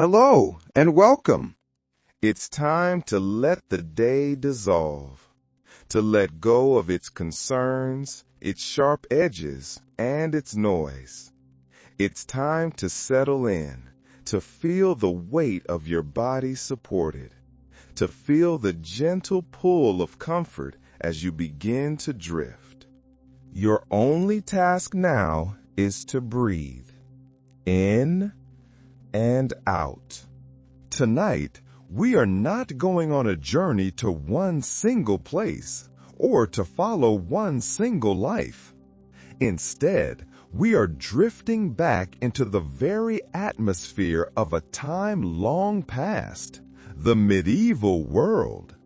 Hello and welcome. It's time to let the day dissolve, to let go of its concerns, its sharp edges, and its noise. It's time to settle in, to feel the weight of your body supported, to feel the gentle pull of comfort as you begin to drift. Your only task now is to breathe in and out. Tonight, we are not going on a journey to one single place or to follow one single life. Instead, we are drifting back into the very atmosphere of a time long past, the medieval world.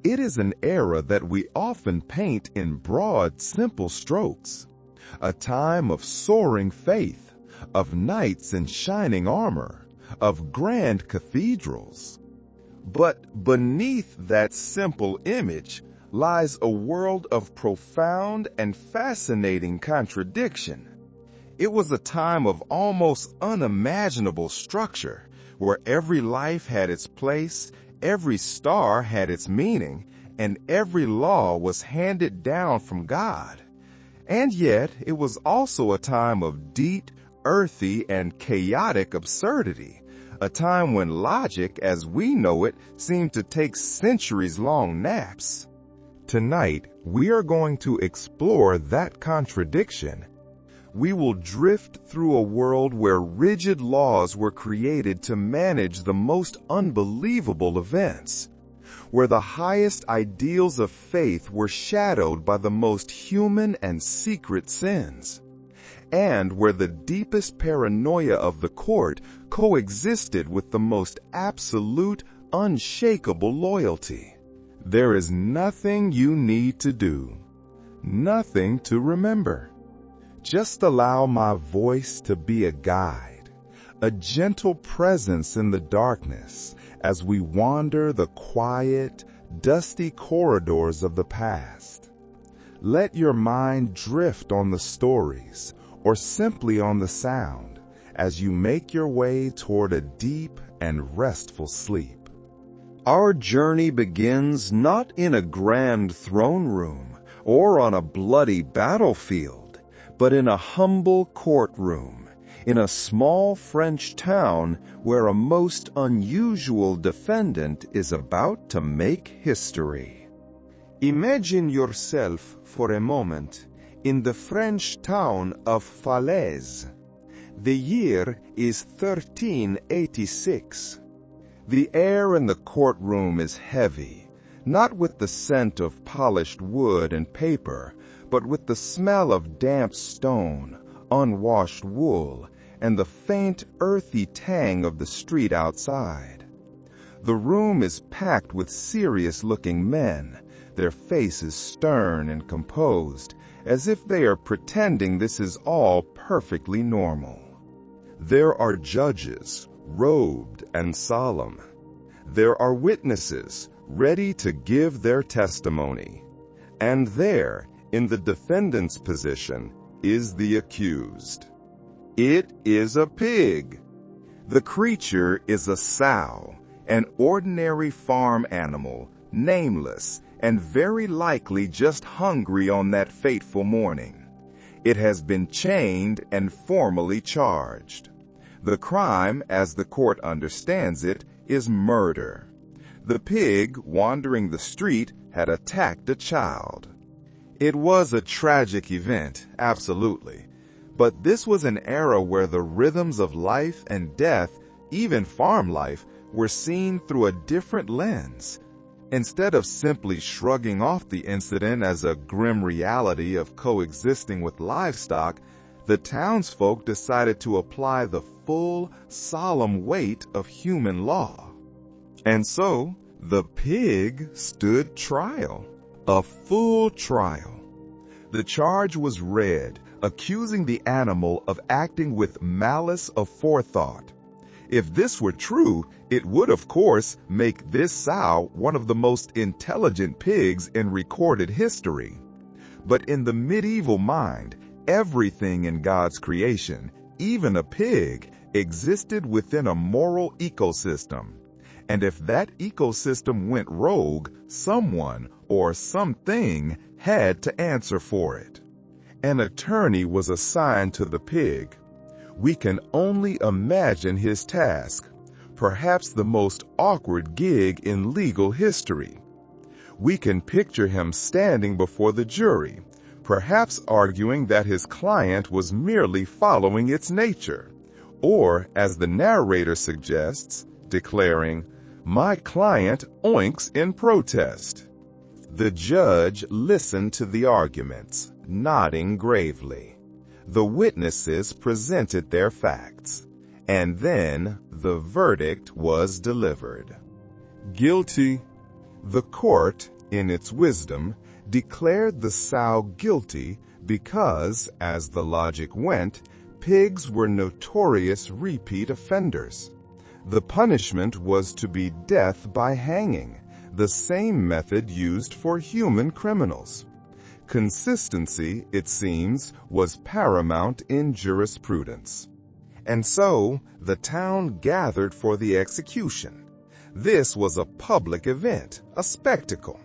It is an era that we often paint in broad, simple strokes, a time of soaring faith, of knights in shining armor, of grand cathedrals. But beneath that simple image lies a world of profound and fascinating contradiction. It was a time of almost unimaginable structure, where every life had its place, every star had its meaning, and every law was handed down from God. And yet, it was also a time of deep, earthy, and chaotic absurdity, a time when logic, as we know it, seemed to take centuries-long naps. Tonight, we are going to explore that contradiction. We will drift through a world where rigid laws were created to manage the most unbelievable events, where the highest ideals of faith were shadowed by the most human and secret sins, and where the deepest paranoia of the court coexisted with the most absolute, unshakable loyalty. There is nothing you need to do, nothing to remember. Just allow my voice to be a guide, a gentle presence in the darkness as we wander the quiet, dusty corridors of the past. Let your mind drift on the stories or simply on the sound as you make your way toward a deep and restful sleep. Our journey begins not in a grand throne room or on a bloody battlefield, but in a humble courtroom, in a small French town where a most unusual defendant is about to make history. Imagine yourself for a moment in the French town of Falaise. The year is 1386. The air in the courtroom is heavy, not with the scent of polished wood and paper, but with the smell of damp stone, unwashed wool, and the faint, earthy tang of the street outside. The room is packed with serious-looking men, their faces stern and composed, as if they are pretending this is all perfectly normal. There are judges, robed and solemn. There are witnesses, ready to give their testimony. And there, in the defendant's position, is the accused. It is a pig. The creature is a sow, an ordinary farm animal, nameless, and very likely just hungry on that fateful morning. It has been chained and formally charged. The crime, as the court understands it, is murder. The pig, wandering the street, had attacked a child. It was a tragic event, absolutely. But this was an era where the rhythms of life and death, even farm life, were seen through a different lens. Instead of simply shrugging off the incident as a grim reality of coexisting with livestock, the townsfolk decided to apply the full, solemn weight of human law. And so, the pig stood trial, a full trial. The charge was read, accusing the animal of acting with malice aforethought. If this were true, it would, of course, make this sow one of the most intelligent pigs in recorded history. But in the medieval mind, everything in God's creation, even a pig, existed within a moral ecosystem. And if that ecosystem went rogue, someone or something had to answer for it. An attorney was assigned to the pig. We can only imagine his task, perhaps the most awkward gig in legal history. We can picture him standing before the jury, perhaps arguing that his client was merely following its nature, or, as the narrator suggests, declaring, "My client oinks in protest." The judge listened to the arguments, nodding gravely. The witnesses presented their facts, and then the verdict was delivered. Guilty. The court, in its wisdom, declared the sow guilty because, as the logic went, pigs were notorious repeat offenders. The punishment was to be death by hanging, the same method used for human criminals. Consistency, it seems, was paramount in jurisprudence. And so, the town gathered for the execution. This was a public event, a spectacle.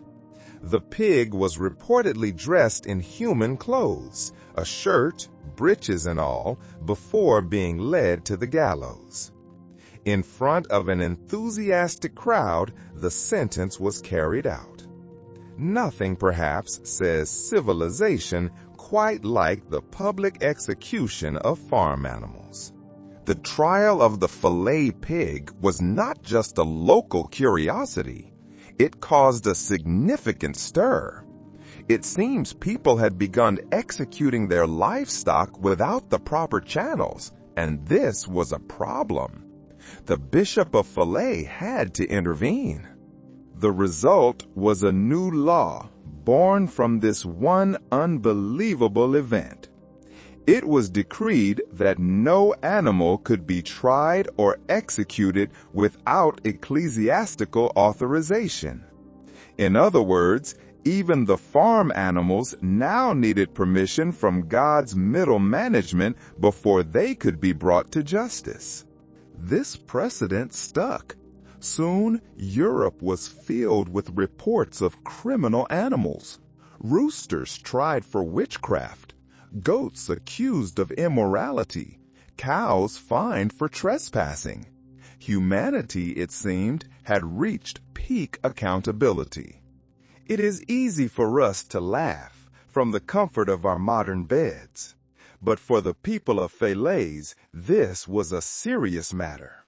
The pig was reportedly dressed in human clothes, a shirt, breeches and all, before being led to the gallows. In front of an enthusiastic crowd, the sentence was carried out. Nothing, perhaps, says civilization quite like the public execution of farm animals. The trial of the fillet pig was not just a local curiosity. It caused a significant stir. It seems people had begun executing their livestock without the proper channels, and this was a problem. The Bishop of Fillet had to intervene. The result was a new law born from this one unbelievable event. It was decreed that no animal could be tried or executed without ecclesiastical authorization. In other words, even the farm animals now needed permission from God's middle management before they could be brought to justice. This precedent stuck. Soon, Europe was filled with reports of criminal animals. Roosters tried for witchcraft, goats accused of immorality, cows fined for trespassing. Humanity, it seemed, had reached peak accountability. It is easy for us to laugh from the comfort of our modern beds, but for the people of Falaise, this was a serious matter.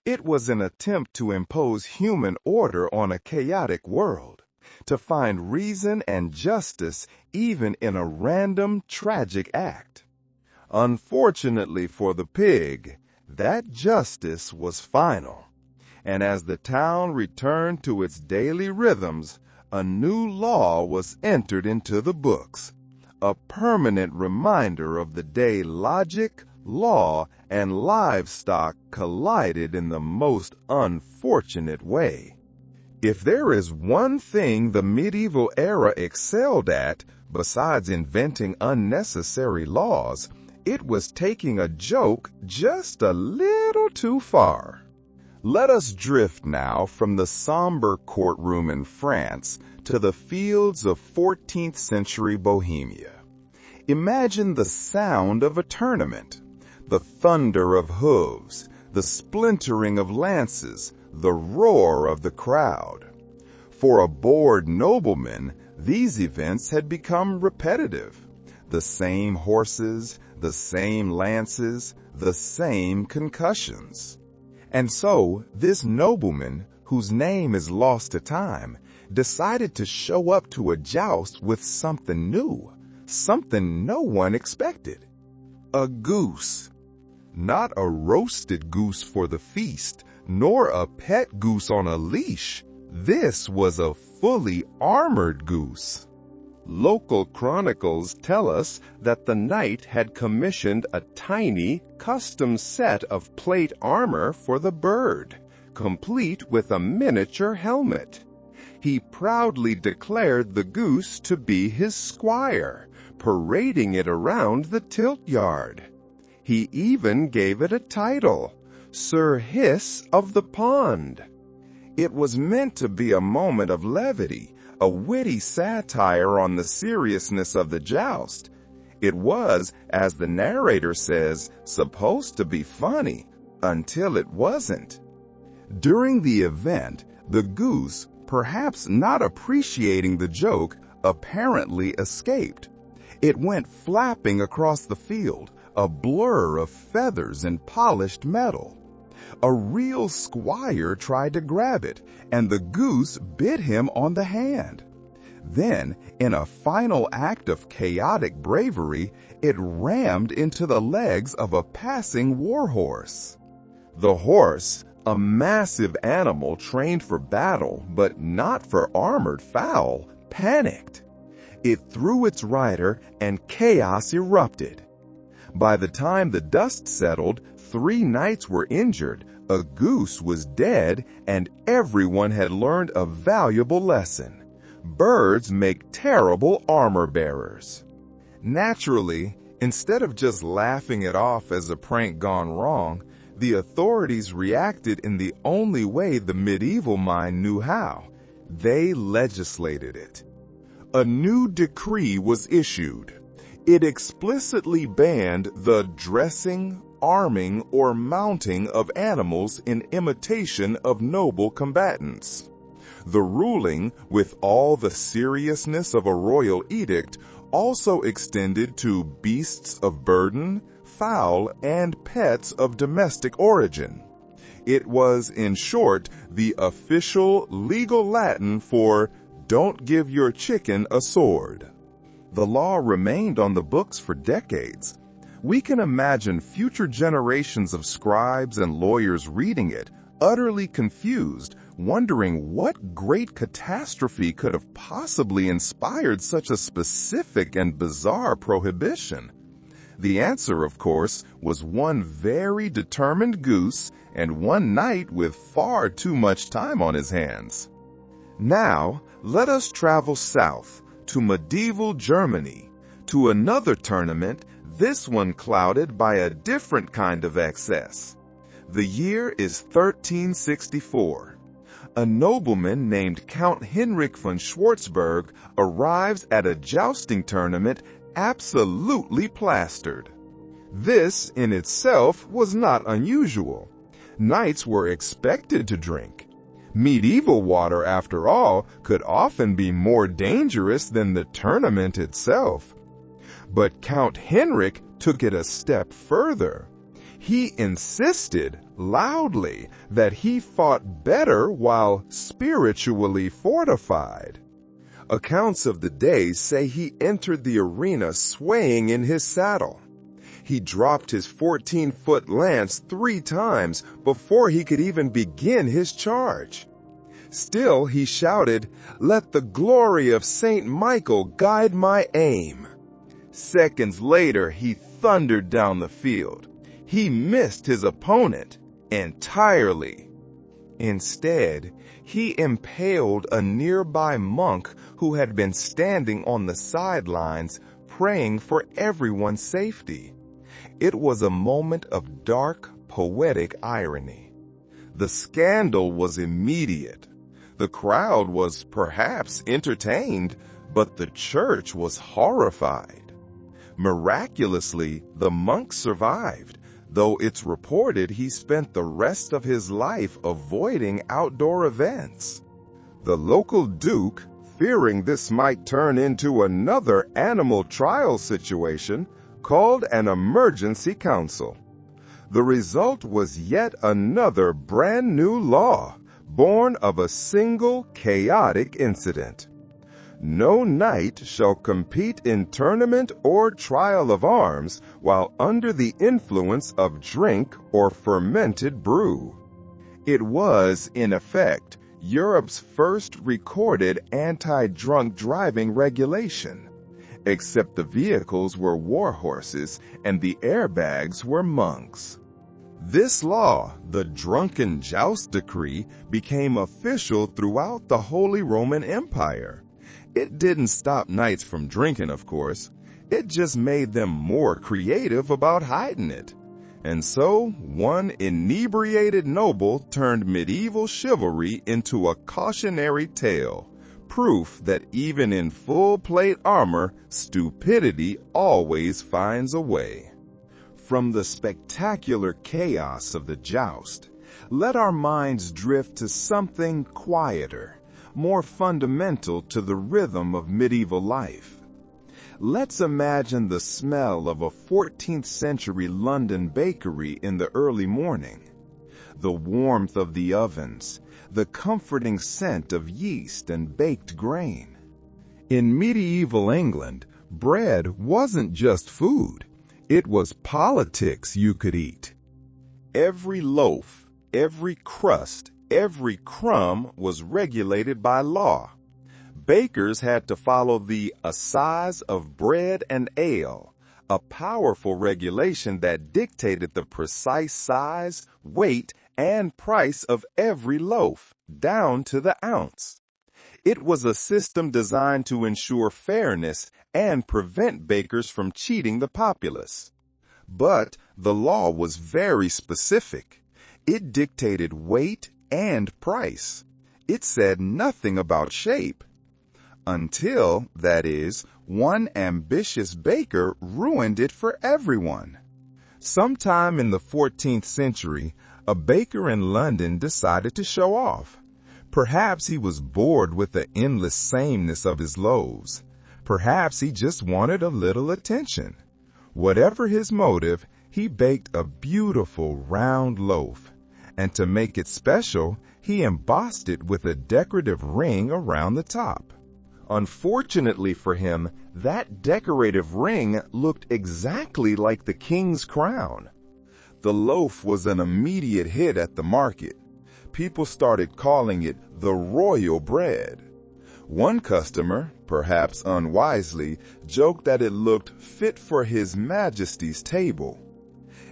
It was an attempt to impose human order on a chaotic world, to find reason and justice even in a random, tragic act. Unfortunately for the pig, that justice was final, and as the town returned to its daily rhythms, a new law was entered into the books, a permanent reminder of the day logic, law, and livestock collided in the most unfortunate way. If there is one thing the medieval era excelled at, besides inventing unnecessary laws, it was taking a joke just a little too far. Let us drift now from the somber courtroom in France to the fields of 14th century Bohemia. Imagine the sound of a tournament, the thunder of hooves, the splintering of lances, the roar of the crowd. For a bored nobleman, these events had become repetitive. The same horses, the same lances, the same concussions. And so, this nobleman, whose name is lost to time, decided to show up to a joust with something new, something no one expected. A goose. Not a roasted goose for the feast, nor a pet goose on a leash. This was a fully armored goose. Local chronicles tell us that the knight had commissioned a tiny, custom set of plate armor for the bird, complete with a miniature helmet. He proudly declared the goose to be his squire, parading it around the tilt yard. He even gave it a title, Sir Hiss of the Pond. It was meant to be a moment of levity, a witty satire on the seriousness of the joust. It was, as the narrator says, supposed to be funny, until it wasn't. During the event, the goose, perhaps not appreciating the joke, apparently escaped. It went flapping across the field, a blur of feathers and polished metal. A real squire tried to grab it, and the goose bit him on the hand. Then, in a final act of chaotic bravery, it rammed into the legs of a passing warhorse. The horse, a massive animal trained for battle but not for armored fowl, panicked. It threw its rider, and chaos erupted. By the time the dust settled, 3 knights were injured, a goose was dead, and everyone had learned a valuable lesson. Birds make terrible armor bearers. Naturally, instead of just laughing it off as a prank gone wrong, the authorities reacted in the only way the medieval mind knew how. They legislated it. A new decree was issued. It explicitly banned the dressing, arming, or mounting of animals in imitation of noble combatants. The ruling, with all the seriousness of a royal edict, also extended to beasts of burden, fowl, and pets of domestic origin. It was, in short, the official legal Latin for "don't give your chicken a sword." The law remained on the books for decades. We can imagine future generations of scribes and lawyers reading it, utterly confused, wondering what great catastrophe could have possibly inspired such a specific and bizarre prohibition. The answer, of course, was one very determined goose and one knight with far too much time on his hands. Now, let us travel south to medieval Germany, to another tournament, this one clouded by a different kind of excess. The year is 1364. A nobleman named Count Heinrich von Schwarzburg arrives at a jousting tournament absolutely plastered. This, in itself, was not unusual. Knights were expected to drink. Medieval water, after all, could often be more dangerous than the tournament itself. But Count Heinrich took it a step further. He insisted loudly that he fought better while spiritually fortified. Accounts of the day say he entered the arena swaying in his saddle. He dropped his 14-foot lance 3 times before he could even begin his charge. Still, he shouted, "Let the glory of Saint Michael guide my aim." Seconds later, he thundered down the field. He missed his opponent entirely. Instead, he impaled a nearby monk who had been standing on the sidelines praying for everyone's safety. It was a moment of dark, poetic irony. The scandal was immediate. The crowd was perhaps entertained, but the church was horrified. Miraculously, the monk survived, though it's reported he spent the rest of his life avoiding outdoor events. The local duke, fearing this might turn into another animal trial situation, called an emergency council. The result was yet another brand new law, born of a single chaotic incident. No knight shall compete in tournament or trial of arms while under the influence of drink or fermented brew. It was, in effect, Europe's first recorded anti-drunk driving regulation, except the vehicles were war horses and the airbags were monks. This law, the Drunken Joust Decree, became official throughout the Holy Roman Empire. It didn't stop knights from drinking, of course. It just made them more creative about hiding it. And so, one inebriated noble turned medieval chivalry into a cautionary tale, proof that even in full plate armor, stupidity always finds a way. From the spectacular chaos of the joust, let our minds drift to something quieter, more fundamental to the rhythm of medieval life. Let's imagine the smell of a 14th century London bakery in the early morning, the warmth of the ovens, the comforting scent of yeast and baked grain. In medieval England, bread wasn't just food, it was politics you could eat. Every loaf, every crust, every crumb was regulated by law. Bakers had to follow the assize of bread and ale, a powerful regulation that dictated the precise size, weight, and price of every loaf, down to the ounce. It was a system designed to ensure fairness and prevent bakers from cheating the populace. But the law was very specific. It dictated weight and price. It said nothing about shape. Until, that is, one ambitious baker ruined it for everyone. Sometime in the 14th century, a baker in London decided to show off. Perhaps he was bored with the endless sameness of his loaves. Perhaps he just wanted a little attention. Whatever his motive, he baked a beautiful round loaf, and to make it special, he embossed it with a decorative ring around the top. Unfortunately for him, that decorative ring looked exactly like the king's crown. The loaf was an immediate hit at the market. People started calling it the royal bread. One customer, perhaps unwisely, joked that it looked fit for His Majesty's table.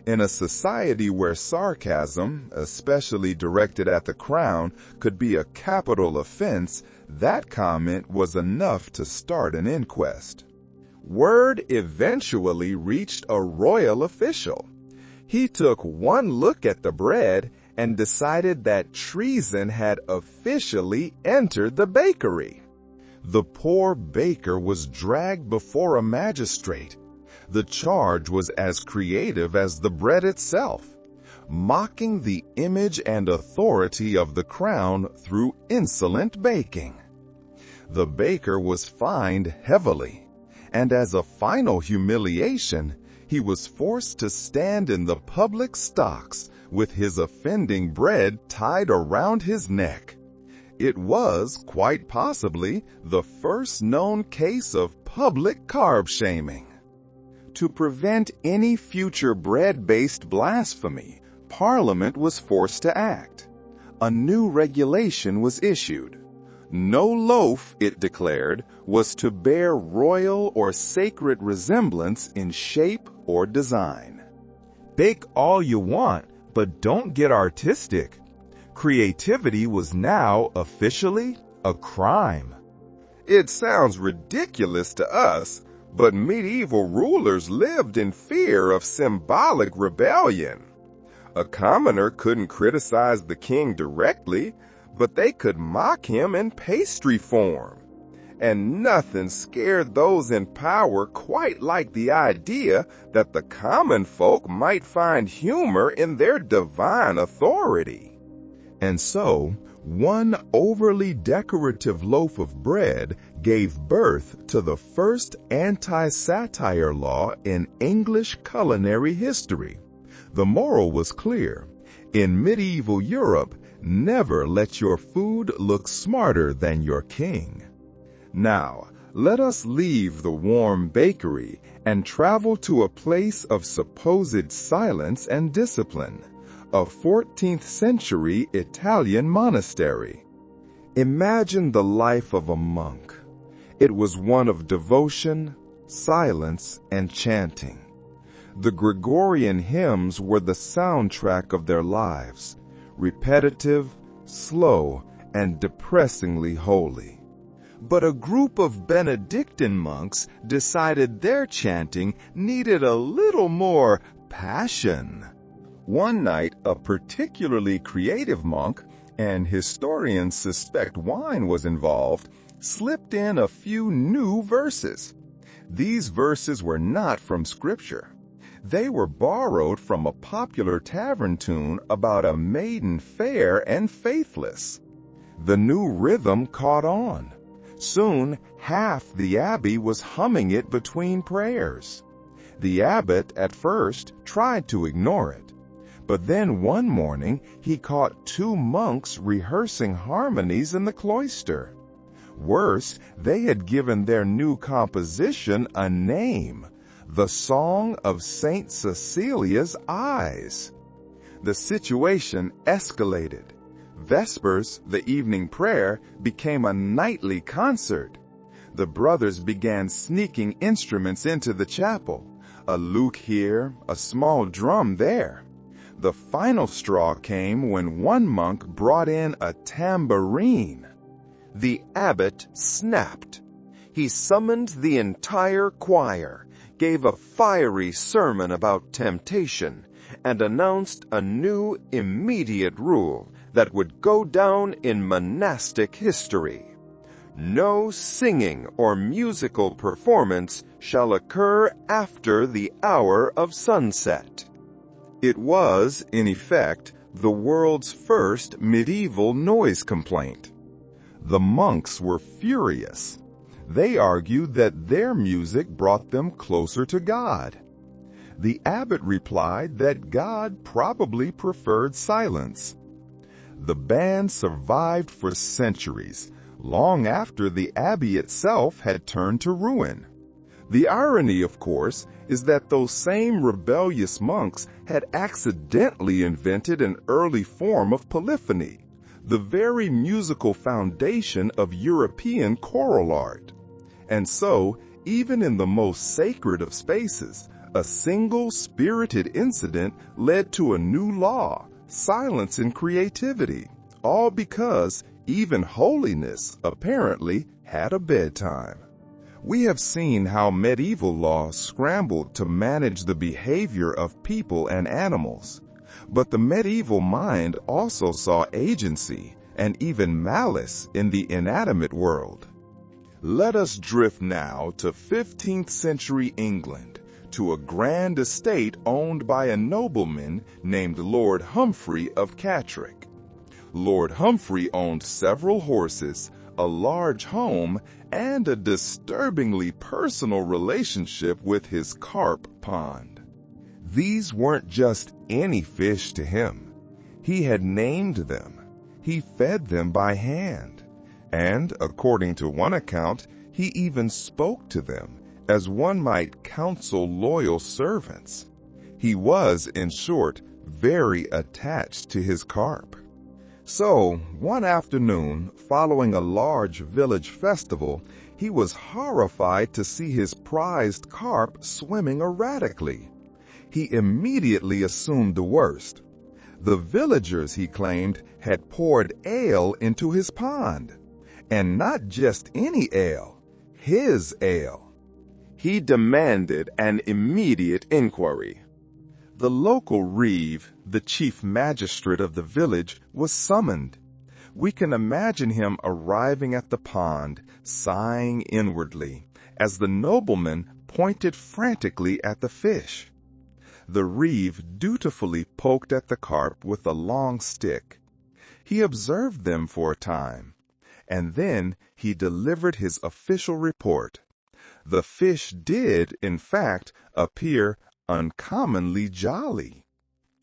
In a society where sarcasm, especially directed at the crown, could be a capital offense, that comment was enough to start an inquest. Word eventually reached a royal official. He took one look at the bread and decided that treason had officially entered the bakery. The poor baker was dragged before a magistrate. The charge was as creative as the bread itself, mocking the image and authority of the crown through insolent baking. The baker was fined heavily, and as a final humiliation, he was forced to stand in the public stocks with his offending bread tied around his neck. It was, quite possibly, the first known case of public carb shaming. To prevent any future bread-based blasphemy, Parliament was forced to act. A new regulation was issued. No loaf, it declared, was to bear royal or sacred resemblance in shape or design. Bake all you want, but don't get artistic. Creativity was now officially a crime. It sounds ridiculous to us, but medieval rulers lived in fear of symbolic rebellion. A commoner couldn't criticize the king directly, but they could mock him in pastry form. And nothing scared those in power quite like the idea that the common folk might find humor in their divine authority. And so, one overly decorative loaf of bread gave birth to the first anti-satire law in English culinary history. The moral was clear. In medieval Europe, never let your food look smarter than your king. Now, let us leave the warm bakery and travel to a place of supposed silence and discipline, a 14th century Italian monastery. Imagine the life of a monk. It was one of devotion, silence, and chanting. The Gregorian hymns were the soundtrack of their lives, repetitive, slow, and depressingly holy. But a group of Benedictine monks decided their chanting needed a little more passion. One night, a particularly creative monk, and historians suspect wine was involved, slipped in a few new verses. These verses were not from Scripture. They were borrowed from a popular tavern tune about a maiden fair and faithless. The new rhythm caught on. Soon, half the abbey was humming it between prayers. The abbot, at first, tried to ignore it. But then one morning, he caught two monks rehearsing harmonies in the cloister. Worse, they had given their new composition a name, the Song of Saint Cecilia's Eyes. The situation escalated. Vespers, the evening prayer, became a nightly concert. The brothers began sneaking instruments into the chapel, a lute here, a small drum there. The final straw came when one monk brought in a tambourine. The abbot snapped. He summoned the entire choir, gave a fiery sermon about temptation, and announced a new immediate rule that would go down in monastic history. No singing or musical performance shall occur after the hour of sunset. It was, in effect, the world's first medieval noise complaint. The monks were furious. They argued that their music brought them closer to God. The abbot replied that God probably preferred silence. The band survived for centuries, long after the abbey itself had turned to ruin. The irony, of course, is that those same rebellious monks had accidentally invented an early form of polyphony, the very musical foundation of European choral art. And so, even in the most sacred of spaces, a single spirited incident led to a new law, silence in creativity, all because even holiness apparently had a bedtime. We have seen how medieval law scrambled to manage the behavior of people and animals. But the medieval mind also saw agency and even malice in the inanimate world. Let us drift now to 15th century England, to a grand estate owned by a nobleman named Lord Humphrey of Catterick. Lord Humphrey owned several horses, a large home, and a disturbingly personal relationship with his carp pond. These weren't just any fish to him. He had named them. He fed them by hand. And, according to one account, he even spoke to them, as one might counsel loyal servants. He was, in short, very attached to his carp. So, one afternoon, following a large village festival, he was horrified to see his prized carp swimming erratically. He immediately assumed the worst. The villagers, he claimed, had poured ale into his pond. And not just any ale, his ale. He demanded an immediate inquiry. The local reeve, the chief magistrate of the village, was summoned. We can imagine him arriving at the pond, sighing inwardly, as the nobleman pointed frantically at the fish. The reeve dutifully poked at the carp with a long stick. He observed them for a time, and then he delivered his official report. The fish did, in fact, appear uncommonly jolly.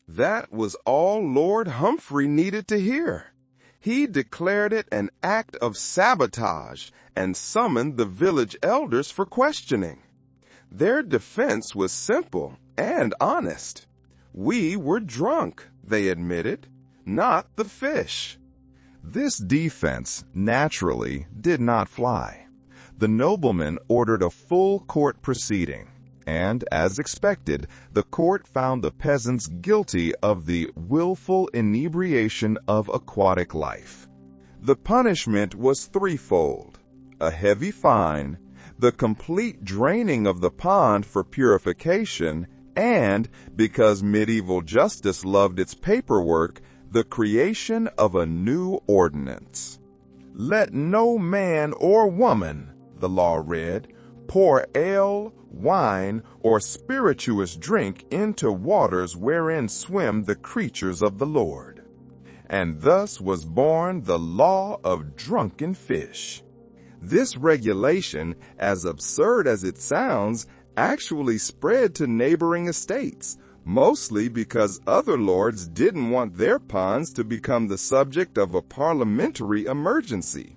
That was all Lord Humphrey needed to hear. He declared it an act of sabotage and summoned the village elders for questioning. Their defense was simple and honest. We were drunk, they admitted, not the fish. This defense, naturally, did not fly. The nobleman ordered a full court proceeding, and, as expected, the court found the peasants guilty of the willful inebriation of aquatic life. The punishment was threefold: a heavy fine, the complete draining of the pond for purification, and, because medieval justice loved its paperwork, the creation of a new ordinance. "Let no man or woman," the law read, "pour ale, wine, or spirituous drink into waters wherein swim the creatures of the Lord." And thus was born the law of drunken fish. This regulation, as absurd as it sounds, actually spread to neighboring estates, mostly because other lords didn't want their ponds to become the subject of a parliamentary emergency.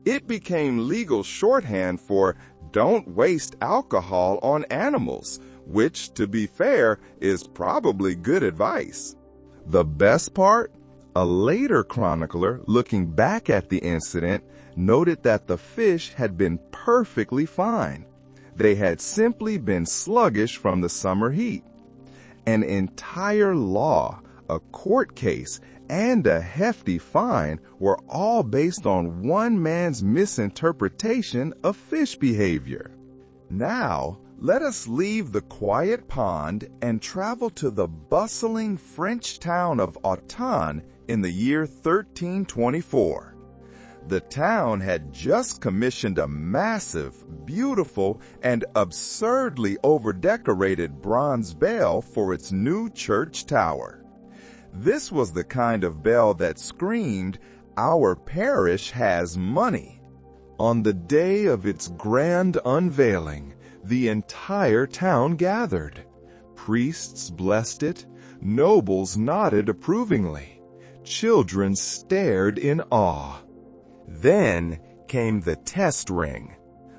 It became legal shorthand for "don't waste alcohol on animals," which, to be fair, is probably good advice. The best part? A later chronicler, looking back at the incident, noted that the fish had been perfectly fine. They had simply been sluggish from the summer heat. An entire law, a court case, and a hefty fine were all based on one man's misinterpretation of fish behavior. Now, let us leave the quiet pond and travel to the bustling French town of Autun in the year 1324. The town had just commissioned a massive, beautiful, and absurdly overdecorated bronze bell for its new church tower. This was the kind of bell that screamed, "Our parish has money." On the day of its grand unveiling, the entire town gathered. Priests blessed it, nobles nodded approvingly, children stared in awe. Then came the test ring.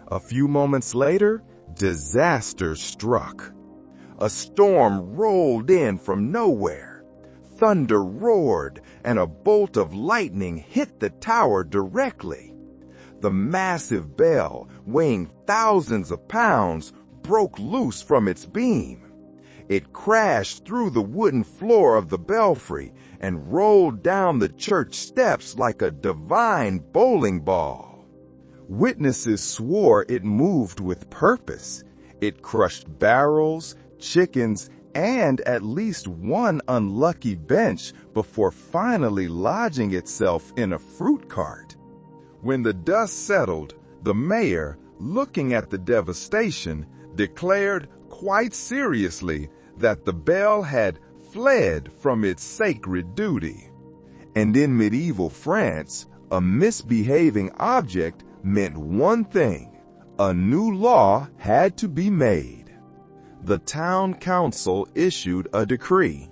A few moments later, disaster struck. A storm rolled in from nowhere. Thunder roared, and a bolt of lightning hit the tower directly. The massive bell, weighing thousands of pounds, broke loose from its beam. It crashed through the wooden floor of the belfry and rolled down the church steps like a divine bowling ball. Witnesses swore it moved with purpose. It crushed barrels, chickens, and at least one unlucky bench before finally lodging itself in a fruit cart. When the dust settled, the mayor, looking at the devastation, declared quite seriously that the bell had fled from its sacred duty. And in medieval France, a misbehaving object meant one thing: a new law had to be made. The town council issued a decree.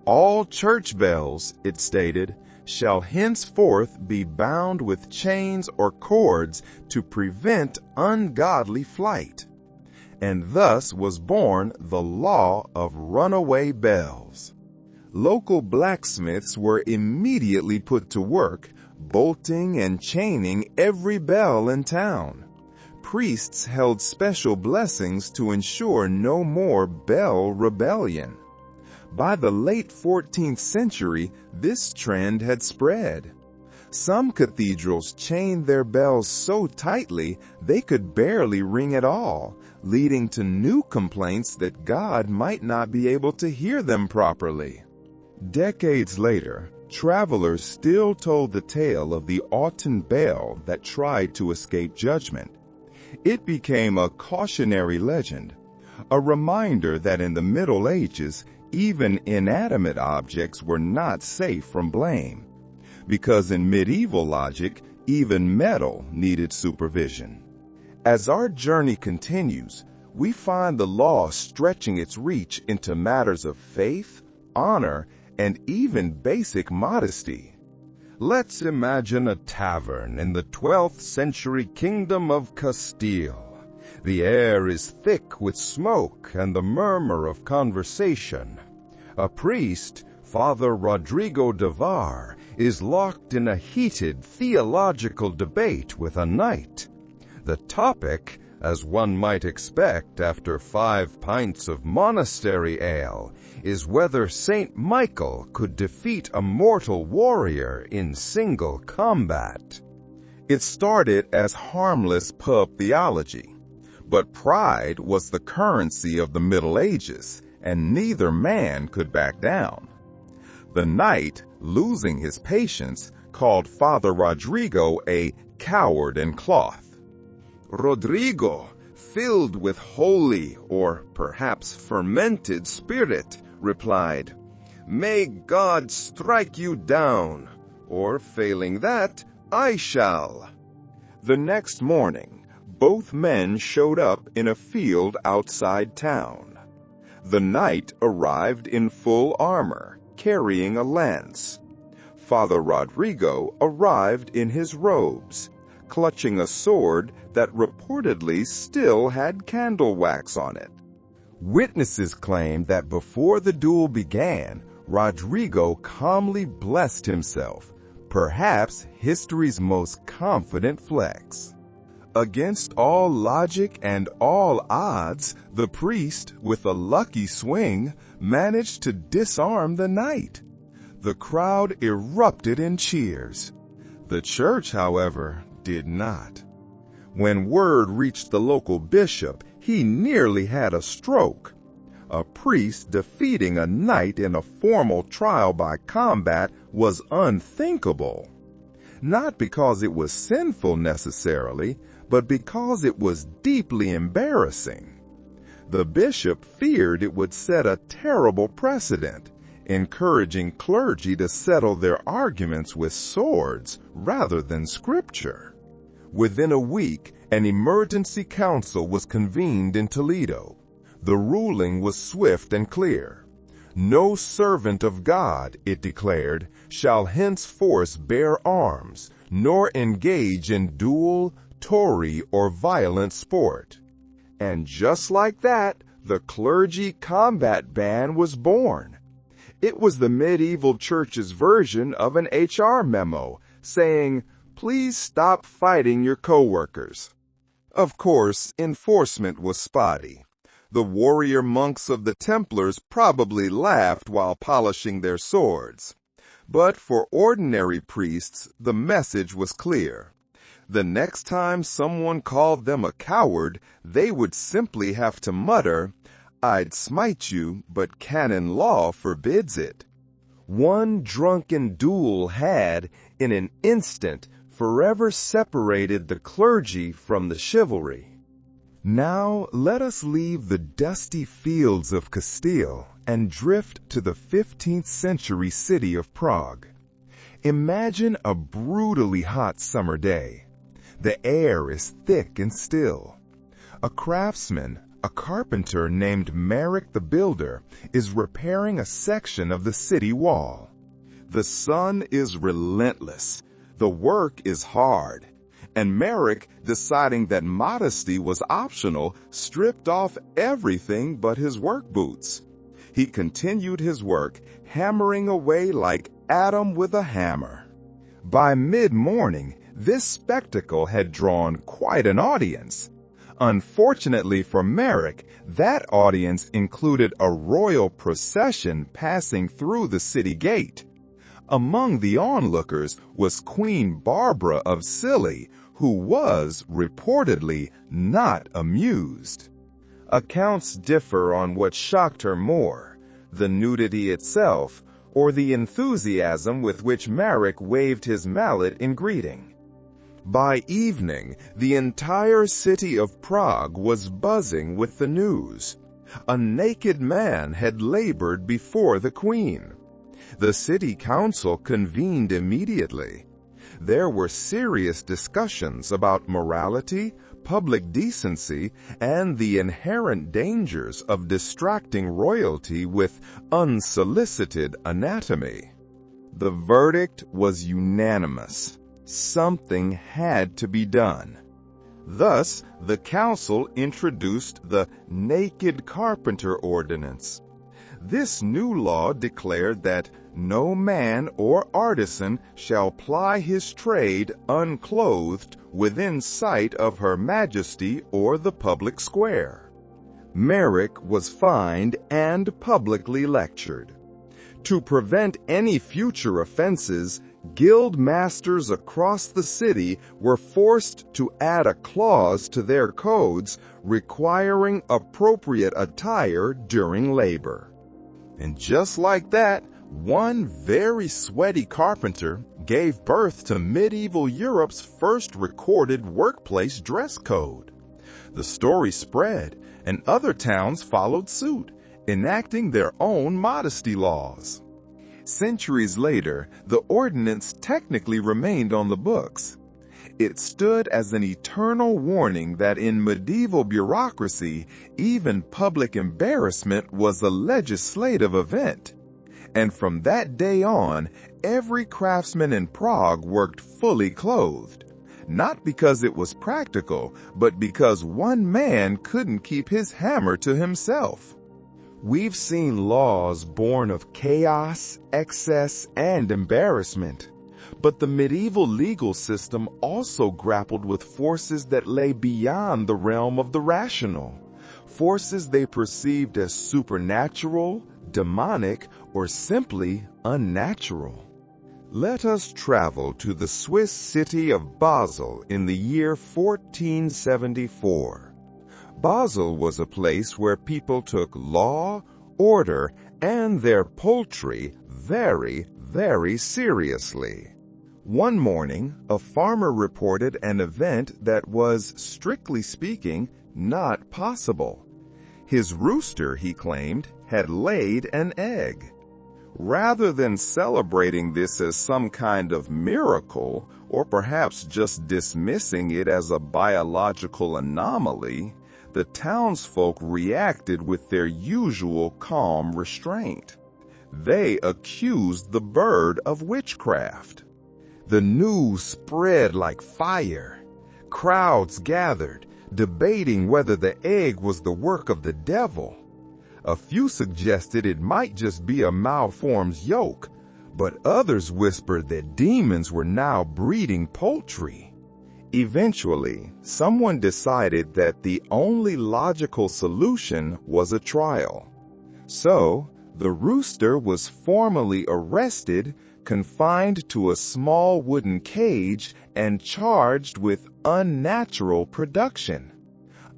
"All church bells," it stated, "shall henceforth be bound with chains or cords to prevent ungodly flight." And thus was born the law of runaway bells. Local blacksmiths were immediately put to work, bolting and chaining every bell in town. Priests held special blessings to ensure no more bell rebellion. By the late 14th century, this trend had spread. Some cathedrals chained their bells so tightly they could barely ring at all, leading to new complaints that God might not be able to hear them properly. Decades later, travelers still told the tale of the Autun bell that tried to escape judgment. It became a cautionary legend, a reminder that in the Middle Ages, even inanimate objects were not safe from blame, because in medieval logic, even metal needed supervision. As our journey continues, we find the law stretching its reach into matters of faith, honor, and even basic modesty. Let's imagine a tavern in the 12th century Kingdom of Castile. The air is thick with smoke and the murmur of conversation. A priest, Father Rodrigo de Var, is locked in a heated theological debate with a knight. The topic, as one might expect after 5 pints of monastery ale, is whether Saint Michael could defeat a mortal warrior in single combat. It started as harmless pub theology, but pride was the currency of the Middle Ages, and neither man could back down. The knight, losing his patience, called Father Rodrigo a coward in cloth. Rodrigo, filled with holy or perhaps fermented spirit, replied, "May God strike you down, or failing that, I shall." The next morning, both men showed up in a field outside town. The knight arrived in full armor, carrying a lance. Father Rodrigo arrived in his robes, clutching a sword that reportedly still had candle wax on it. Witnesses claimed that before the duel began, Rodrigo calmly blessed himself, perhaps history's most confident flex. Against all logic and all odds, the priest, with a lucky swing, managed to disarm the knight. The crowd erupted in cheers. The church, however, did not. When word reached the local bishop, he nearly had a stroke. A priest defeating a knight in a formal trial by combat was unthinkable. Not because it was sinful necessarily, but because it was deeply embarrassing. The bishop feared it would set a terrible precedent, encouraging clergy to settle their arguments with swords rather than scripture. Within a week, an emergency council was convened in Toledo. The ruling was swift and clear. No servant of God, it declared, shall henceforth bear arms, nor engage in duel, tory, or violent sport. And just like that, the clergy combat ban was born. It was the medieval church's version of an HR memo saying, "Please stop fighting your coworkers." Of course, enforcement was spotty. The warrior monks of the Templars probably laughed while polishing their swords. But for ordinary priests, the message was clear. The next time someone called them a coward, they would simply have to mutter, "I'd smite you, but canon law forbids it." One drunken duel had, in an instant, forever separated the clergy from the chivalry. Now let us leave the dusty fields of Castile and drift to the 15th century city of Prague. Imagine a brutally hot summer day. The air is thick and still. A craftsman, a carpenter named Marek the Builder, is repairing a section of the city wall. The sun is relentless. The work is hard. And Marek, deciding that modesty was optional, stripped off everything but his work boots. He continued his work, hammering away like Adam with a hammer. By mid-morning, this spectacle had drawn quite an audience. Unfortunately for Marek, that audience included a royal procession passing through the city gate. Among the onlookers was Queen Barbara of Scilly, who was, reportedly, not amused. Accounts differ on what shocked her more, the nudity itself, or the enthusiasm with which Marek waved his mallet in greeting. By evening, the entire city of Prague was buzzing with the news. A naked man had labored before the queen. The city council convened immediately. There were serious discussions about morality, public decency, and the inherent dangers of distracting royalty with unsolicited anatomy. The verdict was unanimous. Something had to be done. Thus, the council introduced the Naked Carpenter Ordinance. This new law declared that no man or artisan shall ply his trade unclothed within sight of Her Majesty or the public square. Marek was fined and publicly lectured. To prevent any future offenses, Guild masters across the city were forced to add a clause to their codes requiring appropriate attire during labor. And just like that, one very sweaty carpenter gave birth to medieval Europe's first recorded workplace dress code. The story spread, and other towns followed suit, enacting their own modesty laws. Centuries later, the ordinance technically remained on the books. It stood as an eternal warning that in medieval bureaucracy, even public embarrassment was a legislative event. And from that day on, every craftsman in Prague worked fully clothed. Not because it was practical, but because one man couldn't keep his hammer to himself. We've seen laws born of chaos, excess, and embarrassment. But the medieval legal system also grappled with forces that lay beyond the realm of the rational, forces they perceived as supernatural, demonic, or simply unnatural. Let us travel to the Swiss city of Basel in the year 1474. Basel was a place where people took law, order, and their poultry very, very seriously. One morning, a farmer reported an event that was, strictly speaking, not possible. His rooster, he claimed, had laid an egg. Rather than celebrating this as some kind of miracle, or perhaps just dismissing it as a biological anomaly, the townsfolk reacted with their usual calm restraint. They accused the bird of witchcraft. The news spread like fire. Crowds gathered, debating whether the egg was the work of the devil. A few suggested it might just be a malformed yolk, but others whispered that demons were now breeding poultry. Eventually, someone decided that the only logical solution was a trial. So, the rooster was formally arrested, confined to a small wooden cage, and charged with unnatural production.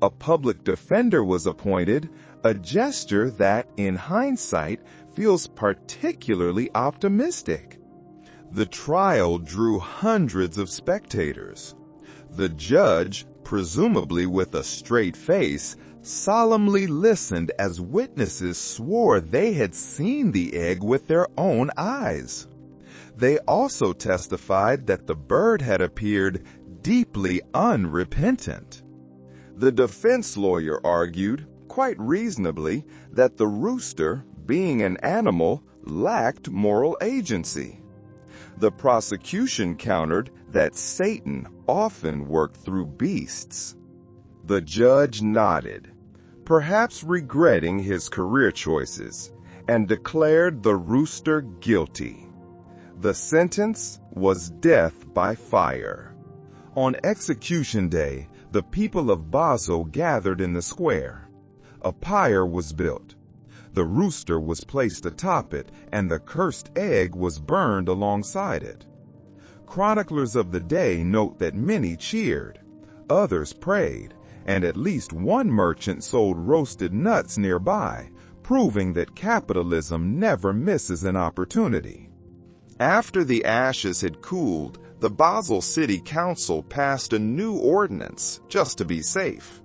A public defender was appointed, a gesture that, in hindsight, feels particularly optimistic. The trial drew hundreds of spectators. The judge, presumably with a straight face, solemnly listened as witnesses swore they had seen the egg with their own eyes. They also testified that the bird had appeared deeply unrepentant. The defense lawyer argued, quite reasonably, that the rooster, being an animal, lacked moral agency. The prosecution countered that Satan often worked through beasts. The judge nodded, perhaps regretting his career choices, and declared the rooster guilty. The sentence was death by fire. On execution day, the people of Basel gathered in the square. A pyre was built. The rooster was placed atop it, and the cursed egg was burned alongside it. Chroniclers of the day note that many cheered, others prayed, and at least one merchant sold roasted nuts nearby, proving that capitalism never misses an opportunity. After the ashes had cooled, the Basel City Council passed a new ordinance, just to be safe.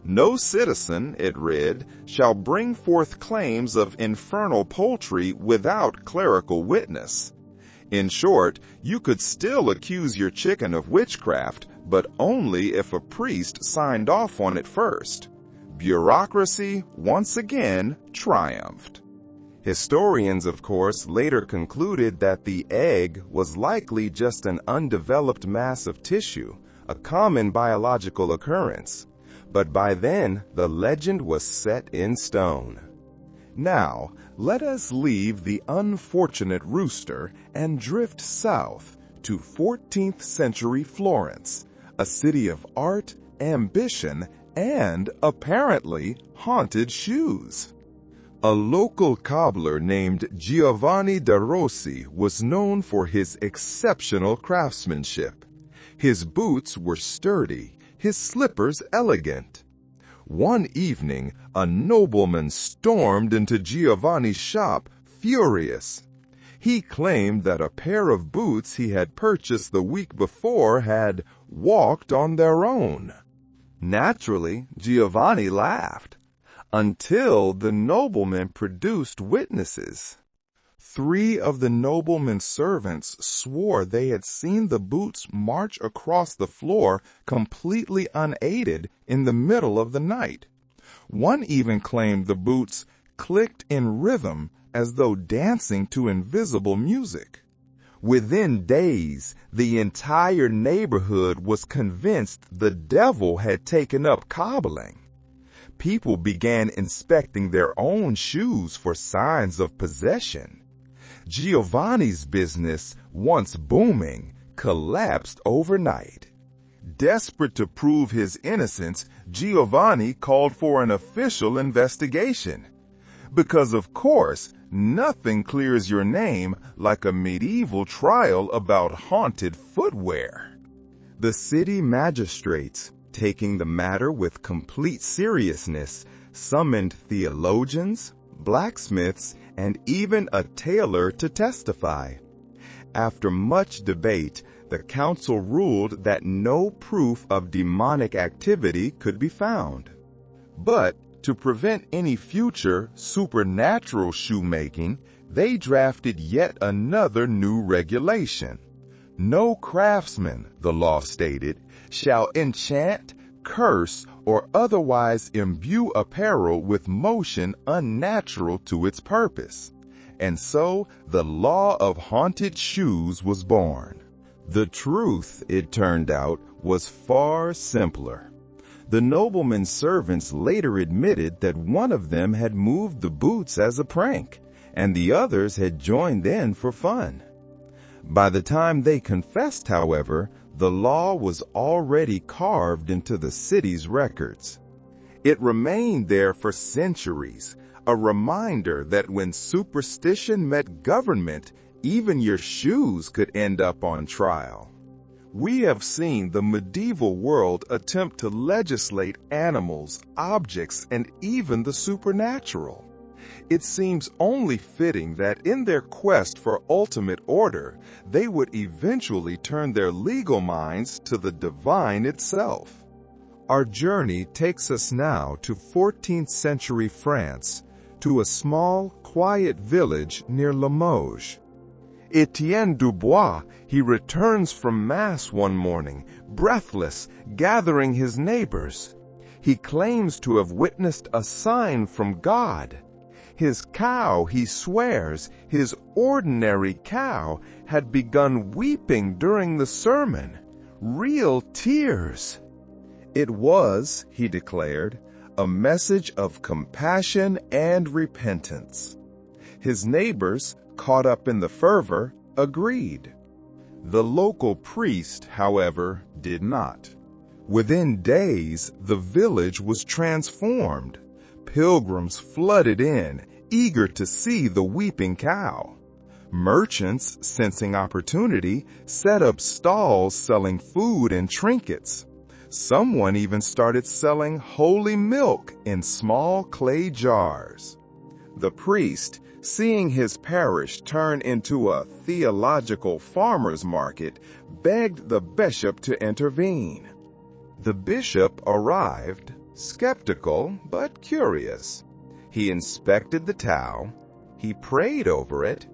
No citizen, it read, shall bring forth claims of infernal poultry without clerical witness. In short, you could still accuse your chicken of witchcraft, but only if a priest signed off on it first. Bureaucracy, once again, triumphed. Historians, of course, later concluded that the egg was likely just an undeveloped mass of tissue, a common biological occurrence. But by then, the legend was set in stone. Now, let us leave the unfortunate rooster and drift south to 14th century Florence, a city of art, ambition, and, apparently, haunted shoes. A local cobbler named Giovanni da Rossi was known for his exceptional craftsmanship. His boots were sturdy, his slippers elegant. One evening, a nobleman stormed into Giovanni's shop, furious. He claimed that a pair of boots he had purchased the week before had walked on their own. Naturally, Giovanni laughed, until the nobleman produced witnesses. 3 of the nobleman's servants swore they had seen the boots march across the floor completely unaided in the middle of the night. One even claimed the boots clicked in rhythm as though dancing to invisible music. Within days, the entire neighborhood was convinced the devil had taken up cobbling. People began inspecting their own shoes for signs of possession. Giovanni's business, once booming, collapsed overnight. Desperate to prove his innocence, Giovanni called for an official investigation. Because, of course, nothing clears your name like a medieval trial about haunted footwear. The city magistrates, taking the matter with complete seriousness, summoned theologians, blacksmiths, and even a tailor to testify. After much debate, the council ruled that no proof of demonic activity could be found. But to prevent any future supernatural shoemaking, they drafted yet another new regulation. No craftsman, the law stated, shall enchant, curse, or otherwise imbue apparel with motion unnatural to its purpose. And so the law of haunted shoes was born. The truth, it turned out, was far simpler. The nobleman's servants later admitted that one of them had moved the boots as a prank, and the others had joined in for fun. By the time they confessed, however, the law was already carved into the city's records. It remained there for centuries, a reminder that when superstition met government, even your shoes could end up on trial. We have seen the medieval world attempt to legislate animals, objects, and even the supernatural. It seems only fitting that in their quest for ultimate order, they would eventually turn their legal minds to the divine itself. Our journey takes us now to 14th century France, to a small, quiet village near Limoges. Etienne Dubois, he returns from Mass one morning, breathless, gathering his neighbors. He claims to have witnessed a sign from God. His cow, he swears, his ordinary cow, had begun weeping during the sermon. Real tears. It was, he declared, a message of compassion and repentance. His neighbors, caught up in the fervor, agreed. The local priest, however, did not. Within days, the village was transformed. Pilgrims flooded in, eager to see the weeping cow. Merchants, sensing opportunity, set up stalls selling food and trinkets. Someone even started selling holy milk in small clay jars. The priest, seeing his parish turn into a theological farmer's market, begged the bishop to intervene. The bishop arrived, skeptical but curious. He inspected the towel, he prayed over it,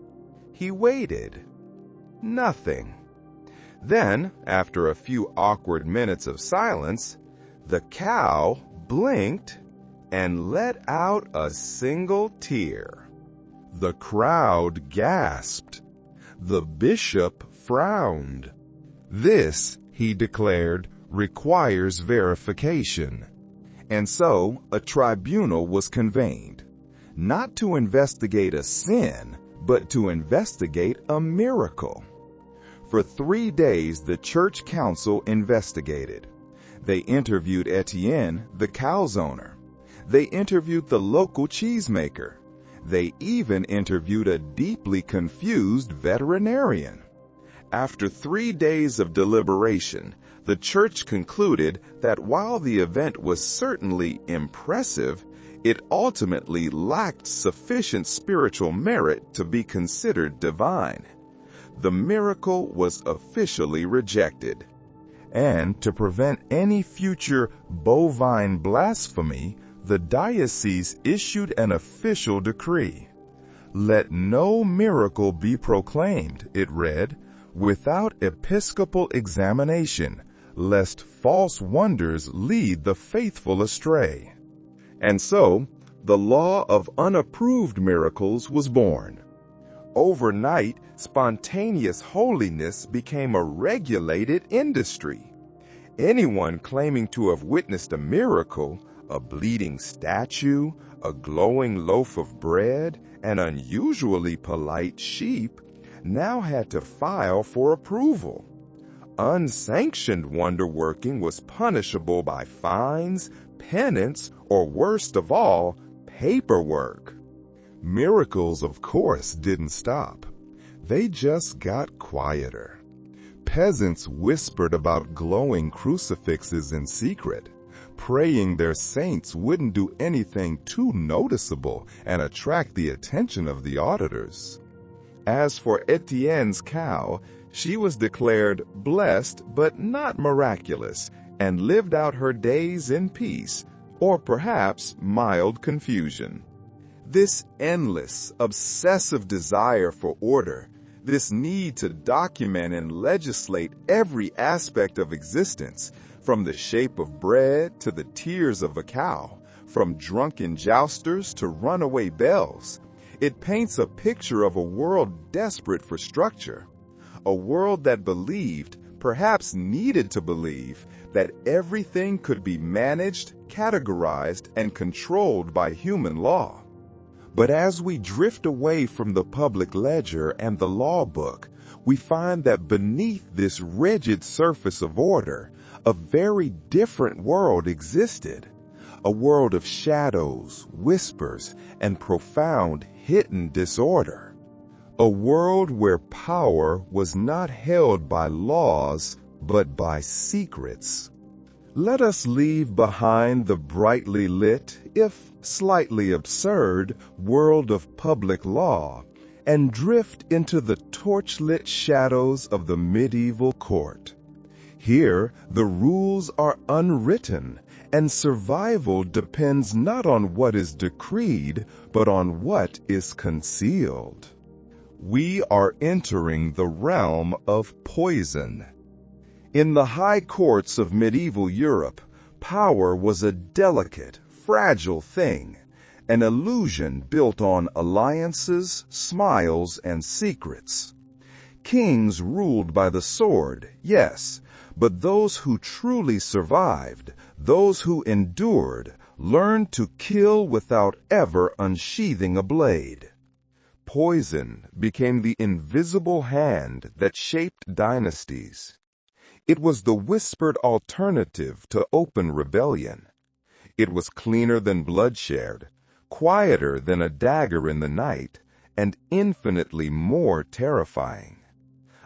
he waited. Nothing. Then, after a few awkward minutes of silence, the cow blinked and let out a single tear. The crowd gasped. The bishop frowned. This, he declared, requires verification. And so a tribunal was convened, not to investigate a sin, but to investigate a miracle. For 3 days the church council investigated. They interviewed Etienne, the cow's owner. They interviewed the local cheesemaker. They even interviewed a deeply confused veterinarian. After 3 days of deliberation, the church concluded that while the event was certainly impressive, it ultimately lacked sufficient spiritual merit to be considered divine. The miracle was officially rejected. And to prevent any future bovine blasphemy, the diocese issued an official decree. "Let no miracle be proclaimed," it read, "without episcopal examination, lest false wonders lead the faithful astray." And so, the law of unapproved miracles was born. Overnight, spontaneous holiness became a regulated industry. Anyone claiming to have witnessed a miracle, a bleeding statue, a glowing loaf of bread, an unusually polite sheep, now had to file for approval. Unsanctioned wonder-working was punishable by fines, penance, or worst of all, paperwork. Miracles, of course, didn't stop. They just got quieter. Peasants whispered about glowing crucifixes in secret, praying their saints wouldn't do anything too noticeable and attract the attention of the auditors. As for Etienne's cow, she was declared blessed but not miraculous, and lived out her days in peace, or perhaps mild confusion. This endless, obsessive desire for order, this need to document and legislate every aspect of existence, from the shape of bread to the tears of a cow, from drunken jousters to runaway bells, it paints a picture of a world desperate for structure, a world that believed, perhaps needed to believe, that everything could be managed, categorized, and controlled by human law. But as we drift away from the public ledger and the law book, we find that beneath this rigid surface of order, a very different world existed. A world of shadows, whispers, and profound hidden disorder. A world where power was not held by laws, but by secrets. Let us leave behind the brightly lit, if slightly absurd, world of public law, and drift into the torchlit shadows of the medieval court. Here, the rules are unwritten, and survival depends not on what is decreed, but on what is concealed. We are entering the realm of poison. In the high courts of medieval Europe, power was a delicate, fragile thing, an illusion built on alliances, smiles, and secrets. Kings ruled by the sword, yes, but those who truly survived, those who endured, learned to kill without ever unsheathing a blade. Poison became the invisible hand that shaped dynasties. It was the whispered alternative to open rebellion. It was cleaner than bloodshed, quieter than a dagger in the night, and infinitely more terrifying.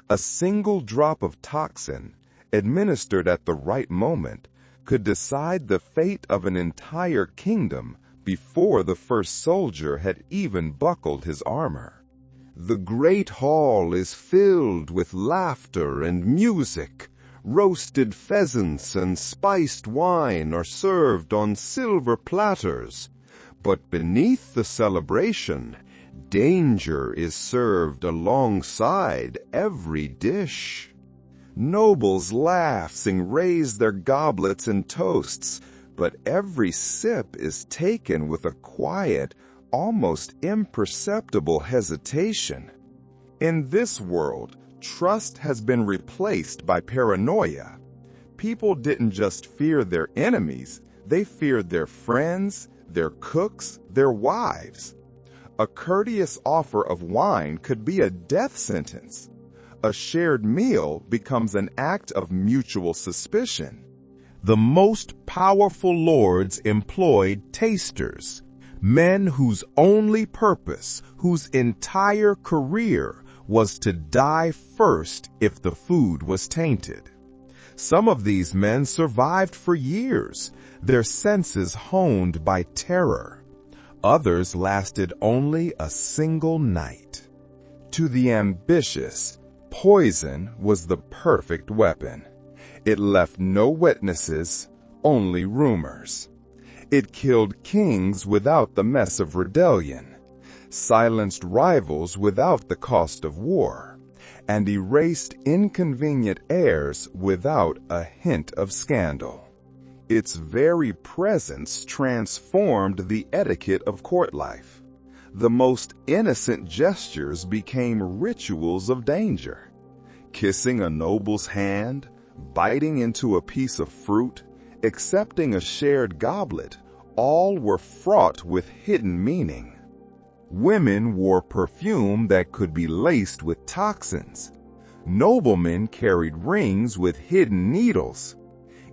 A single drop of toxin, administered at the right moment, could decide the fate of an entire kingdom before the first soldier had even buckled his armor. The great hall is filled with laughter and music. Roasted pheasants and spiced wine are served on silver platters. But beneath the celebration, danger is served alongside every dish. Nobles laughing raise their goblets and toasts, but every sip is taken with a quiet, almost imperceptible hesitation. In this world, trust has been replaced by paranoia. People didn't just fear their enemies, they feared their friends, their cooks, their wives. A courteous offer of wine could be a death sentence. A shared meal becomes an act of mutual suspicion. The most powerful lords employed tasters, Men whose only purpose, whose entire career was to die first if the food was tainted. Some of these men survived for years, their senses honed by terror. Others lasted only a single night. To the ambitious, poison was the perfect weapon. It left no witnesses, only rumors. It killed kings without the mess of rebellion, silenced rivals without the cost of war, and erased inconvenient heirs without a hint of scandal. Its very presence transformed the etiquette of court life. The most innocent gestures became rituals of danger. Kissing a noble's hand, biting into a piece of fruit, accepting a shared goblet, all were fraught with hidden meaning. Women wore perfume that could be laced with toxins. Noblemen carried rings with hidden needles.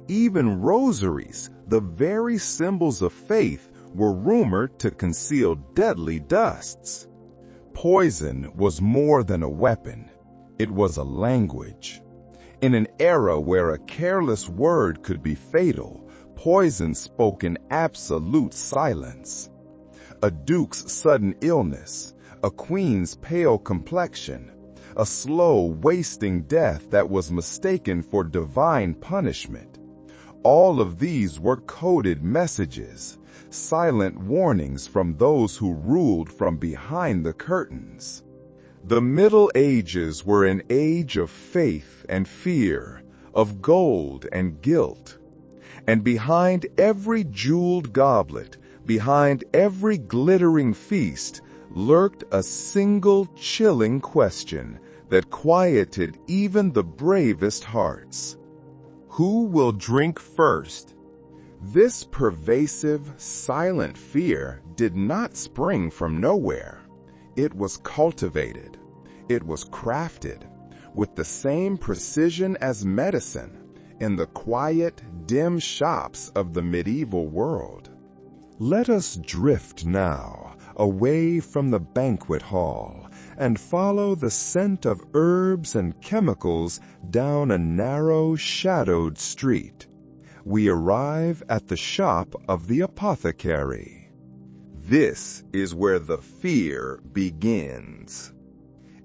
Even rosaries, the very symbols of faith, were rumored to conceal deadly dusts. Poison was more than a weapon. It was a language. In an era where a careless word could be fatal, poison spoke in absolute silence. A duke's sudden illness, a queen's pale complexion, a slow, wasting death that was mistaken for divine punishment. All of these were coded messages, silent warnings from those who ruled from behind the curtains. The Middle Ages were an age of faith and fear, of gold and guilt. And behind every jeweled goblet, behind every glittering feast, lurked a single chilling question that quieted even the bravest hearts. Who will drink first? This pervasive, silent fear did not spring from nowhere. It was cultivated. It was crafted with the same precision as medicine in the quiet, dim shops of the medieval world. Let us drift now away from the banquet hall and follow the scent of herbs and chemicals down a narrow, shadowed street. We arrive at the shop of the apothecary. This is where the fear begins.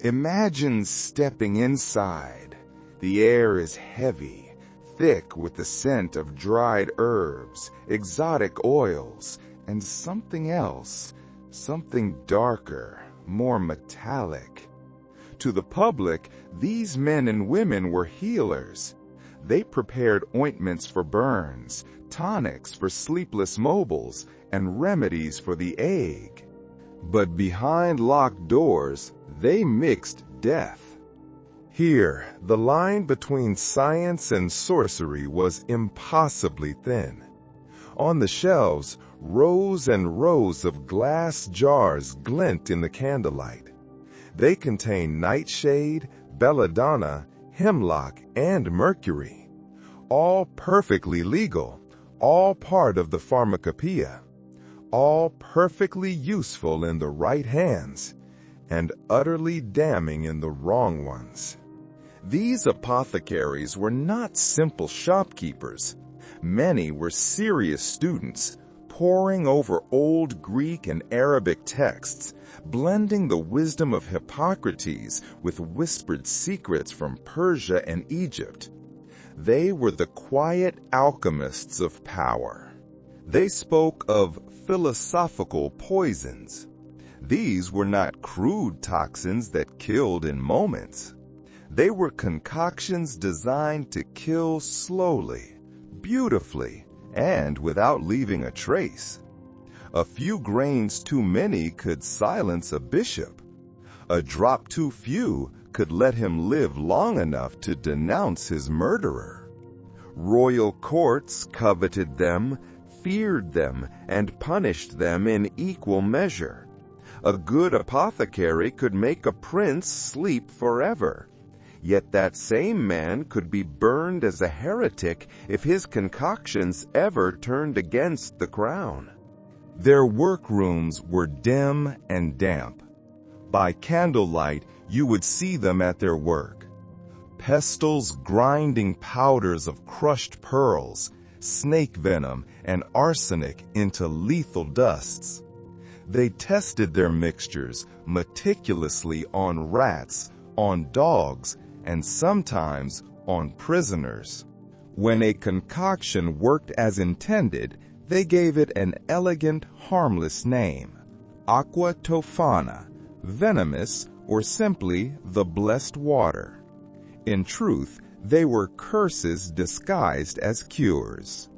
Imagine stepping inside. The air is heavy, thick with the scent of dried herbs, exotic oils, and something else, something darker, more metallic. To the public, these men and women were healers. They prepared ointments for burns, tonics for sleepless mobiles, and remedies for the ague. But behind locked doors, they mixed death. Here, the line between science and sorcery was impossibly thin. On the shelves, rows and rows of glass jars glint in the candlelight. They contain nightshade, belladonna, hemlock, and mercury. All perfectly legal, all part of the pharmacopoeia, all perfectly useful in the right hands, and utterly damning in the wrong ones. These apothecaries were not simple shopkeepers. Many were serious students, poring over old Greek and Arabic texts, blending the wisdom of Hippocrates with whispered secrets from Persia and Egypt. They were the quiet alchemists of power. They spoke of philosophical poisons. These were not crude toxins that killed in moments. They were concoctions designed to kill slowly, beautifully, and without leaving a trace. A few grains too many could silence a bishop. A drop too few could let him live long enough to denounce his murderer. Royal courts coveted them, feared them, and punished them in equal measure. A good apothecary could make a prince sleep forever. Yet that same man could be burned as a heretic if his concoctions ever turned against the crown. Their workrooms were dim and damp. By candlelight, you would see them at their work. Pestles grinding powders of crushed pearls, snake venom, and arsenic into lethal dusts. They tested their mixtures meticulously on rats, on dogs, and sometimes on prisoners. When a concoction worked as intended, they gave it an elegant, harmless name, aqua tofana, venomous, or simply the blessed water. In truth, they were curses disguised as cures.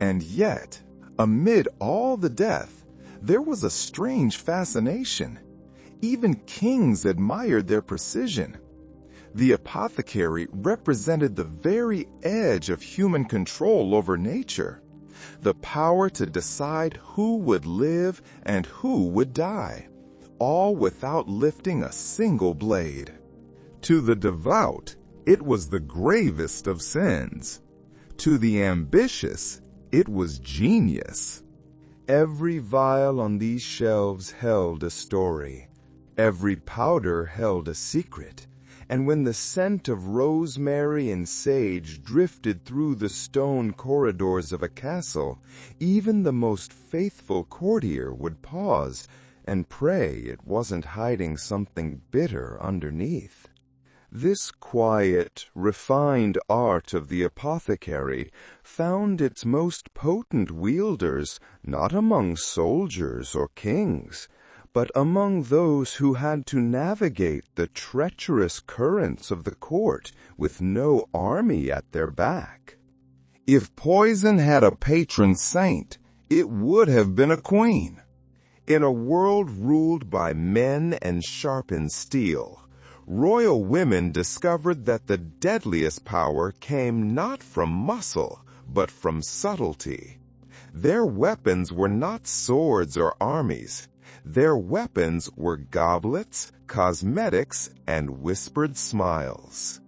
And yet, amid all the death, there was a strange fascination. Even kings admired their precision. The apothecary represented the very edge of human control over nature, the power to decide who would live and who would die, all without lifting a single blade. To the devout, it was the gravest of sins. To the ambitious, it was genius. Every vial on these shelves held a story. Every powder held a secret. And when the scent of rosemary and sage drifted through the stone corridors of a castle, even the most faithful courtier would pause and pray it wasn't hiding something bitter underneath. This quiet, refined art of the apothecary found its most potent wielders not among soldiers or kings, but among those who had to navigate the treacherous currents of the court with no army at their back. If poison had a patron saint, it would have been a queen. In a world ruled by men and sharpened steel, royal women discovered that the deadliest power came not from muscle, but from subtlety. Their weapons were not swords or armies. Their weapons were goblets, cosmetics, and whispered smiles.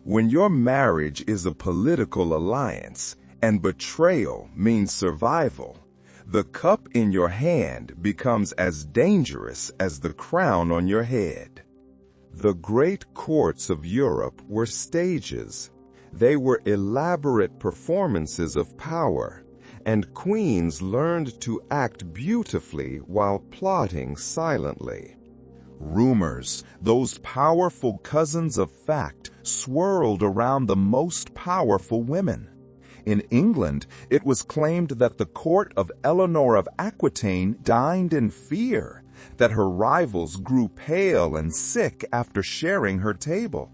When your marriage is a political alliance and betrayal means survival, the cup in your hand becomes as dangerous as the crown on your head. The great courts of Europe were stages. They were elaborate performances of power, and queens learned to act beautifully while plotting silently. Rumors, those powerful cousins of fact, swirled around the most powerful women. In England, it was claimed that the court of Eleanor of Aquitaine dined in fear, that her rivals grew pale and sick after sharing her table.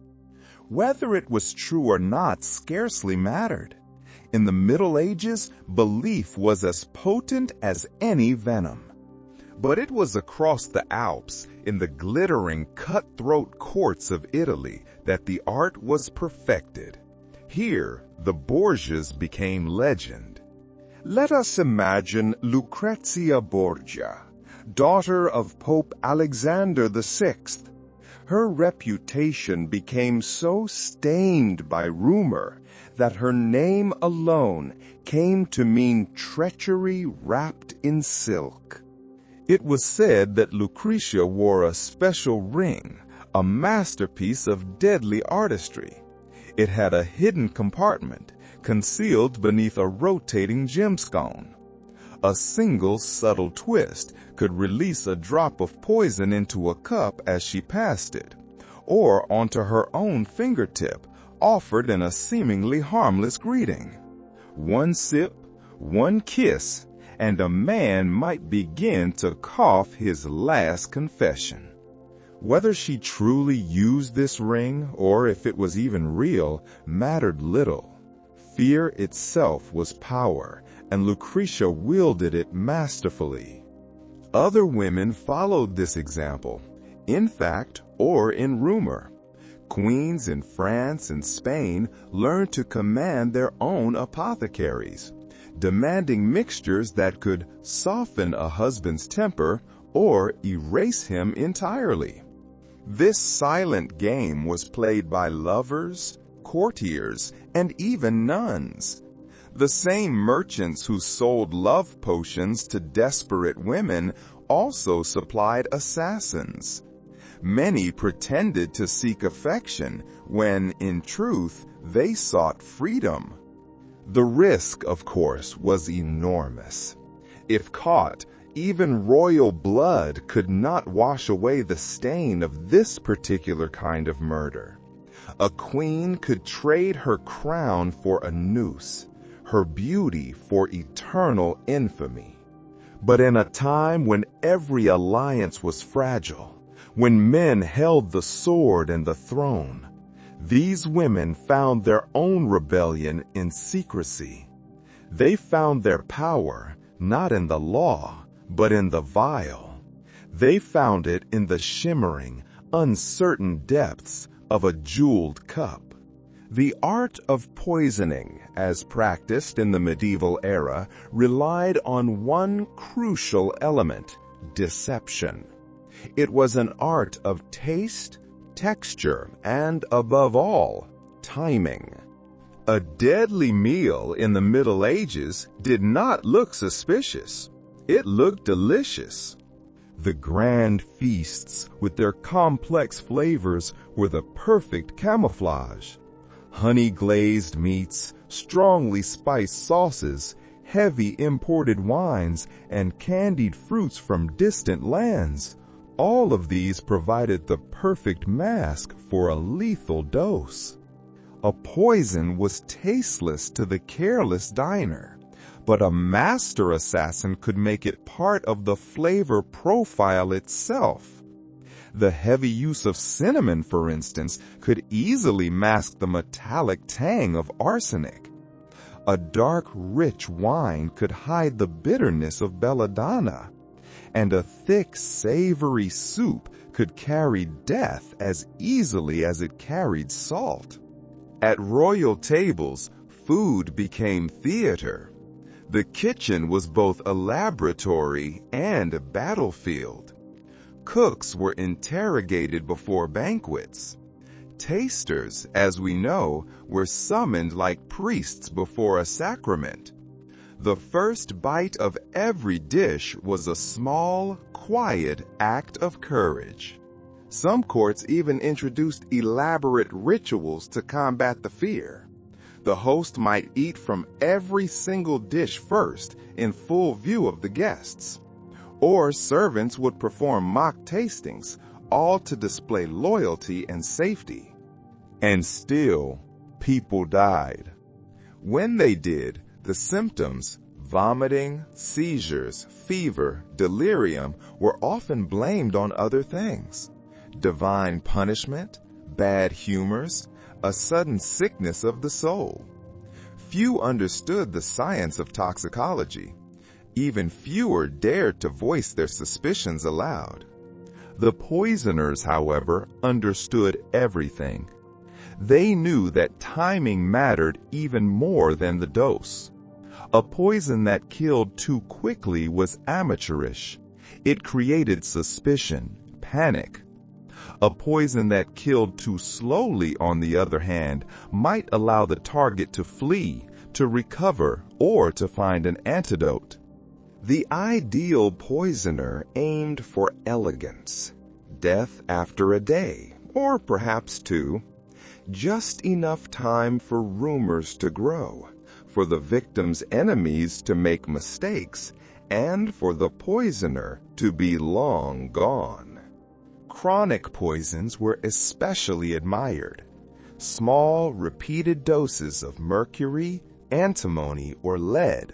Whether it was true or not scarcely mattered. In the Middle Ages, belief was as potent as any venom. But it was across the Alps, in the glittering, cutthroat courts of Italy, that the art was perfected. Here, the Borgias became legend. Let us imagine Lucrezia Borgia, daughter of Pope Alexander VI. Her reputation became so stained by rumor that her name alone came to mean treachery wrapped in silk. It was said that Lucretia wore a special ring, a masterpiece of deadly artistry. It had a hidden compartment, concealed beneath a rotating gemstone. A single subtle twist could release a drop of poison into a cup as she passed it, or onto her own fingertip, offered in a seemingly harmless greeting. One sip, one kiss, and a man might begin to cough his last confession. Whether she truly used this ring, or if it was even real, mattered little. Fear itself was power, and Lucretia wielded it masterfully. Other women followed this example, in fact or in rumor. Queens in France and Spain learned to command their own apothecaries, demanding mixtures that could soften a husband's temper or erase him entirely. This silent game was played by lovers, courtiers, and even nuns. The same merchants who sold love potions to desperate women also supplied assassins. Many pretended to seek affection when, in truth, they sought freedom. The risk, of course, was enormous. If caught, even royal blood could not wash away the stain of this particular kind of murder. A queen could trade her crown for a noose, her beauty for eternal infamy. But in a time when every alliance was fragile, when men held the sword and the throne, these women found their own rebellion in secrecy. They found their power not in the law, but in the vial. They found it in the shimmering, uncertain depths of a jeweled cup. The art of poisoning, as practiced in the medieval era, relied on one crucial element: deception. It was an art of taste, texture, and, above all, timing. A deadly meal in the Middle Ages did not look suspicious. It looked delicious. The grand feasts with their complex flavors were the perfect camouflage. Honey-glazed meats, strongly spiced sauces, heavy imported wines, and candied fruits from distant lands. All of these provided the perfect mask for a lethal dose. A poison was tasteless to the careless diner, but a master assassin could make it part of the flavor profile itself. The heavy use of cinnamon, for instance, could easily mask the metallic tang of arsenic. A dark, rich wine could hide the bitterness of belladonna, and a thick, savory soup could carry death as easily as it carried salt. At royal tables, food became theater. The kitchen was both a laboratory and a battlefield. Cooks were interrogated before banquets. Tasters, as we know, were summoned like priests before a sacrament. The first bite of every dish was a small, quiet act of courage. Some courts even introduced elaborate rituals to combat the fear. The host might eat from every single dish first, in full view of the guests. Or servants would perform mock tastings, all to display loyalty and safety. And still, people died. When they did, the symptoms, vomiting, seizures, fever, delirium, were often blamed on other things. Divine punishment, bad humors, a sudden sickness of the soul. Few understood the science of toxicology. Even fewer dared to voice their suspicions aloud. The poisoners, however, understood everything. They knew that timing mattered even more than the dose. A poison that killed too quickly was amateurish. It created suspicion, panic. A poison that killed too slowly, on the other hand, might allow the target to flee, to recover, or to find an antidote. The ideal poisoner aimed for elegance, death after a day, or perhaps two, just enough time for rumors to grow, for the victim's enemies to make mistakes, and for the poisoner to be long gone. Chronic poisons were especially admired. Small, repeated doses of mercury, antimony, or lead.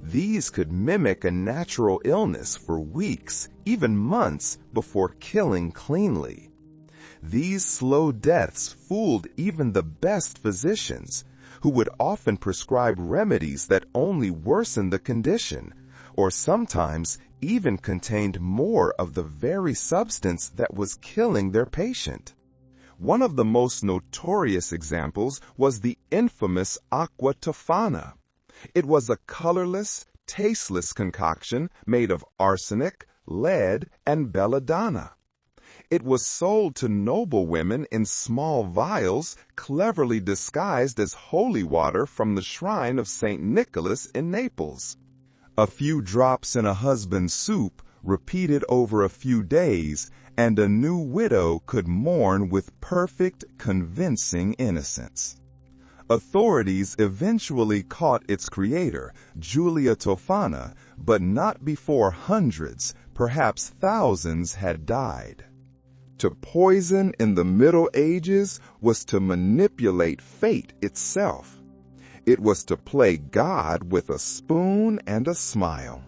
These could mimic a natural illness for weeks, even months, before killing cleanly. These slow deaths fooled even the best physicians, who would often prescribe remedies that only worsened the condition, or sometimes even contained more of the very substance that was killing their patient. One of the most notorious examples was the infamous aqua tofana. It was a colorless, tasteless concoction made of arsenic, lead, and belladonna. It was sold to noblewomen in small vials, cleverly disguised as holy water from the shrine of St. Nicholas in Naples. A few drops in a husband's soup, repeated over a few days, and a new widow could mourn with perfect, convincing innocence. Authorities eventually caught its creator, Giulia Tofana, but not before hundreds, perhaps thousands, had died. To poison in the Middle Ages was to manipulate fate itself. It was to play God with a spoon and a smile.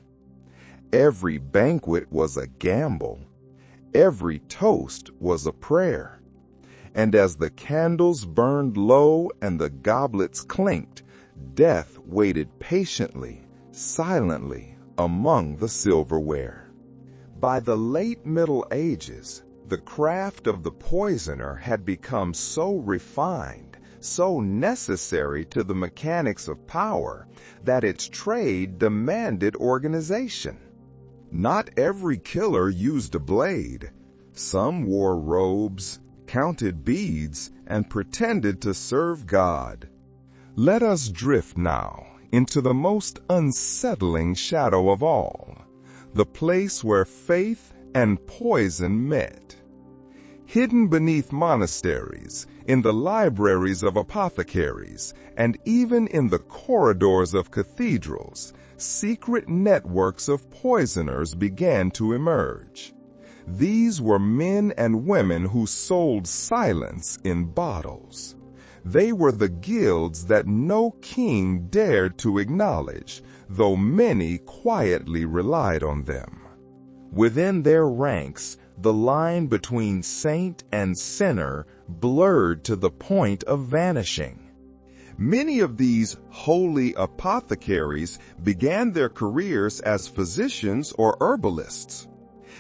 Every banquet was a gamble. Every toast was a prayer. And as the candles burned low and the goblets clinked, death waited patiently, silently, among the silverware. By the late Middle Ages, the craft of the poisoner had become so refined, so necessary to the mechanics of power, that its trade demanded organization. Not every killer used a blade. Some wore robes, counted beads, and pretended to serve God. Let us drift now into the most unsettling shadow of all, the place where faith and poison met. Hidden beneath monasteries, in the libraries of apothecaries, and even in the corridors of cathedrals, secret networks of poisoners began to emerge. These were men and women who sold silence in bottles. They were the guilds that no king dared to acknowledge, though many quietly relied on them. Within their ranks, the line between saint and sinner blurred to the point of vanishing. Many of these holy apothecaries began their careers as physicians or herbalists.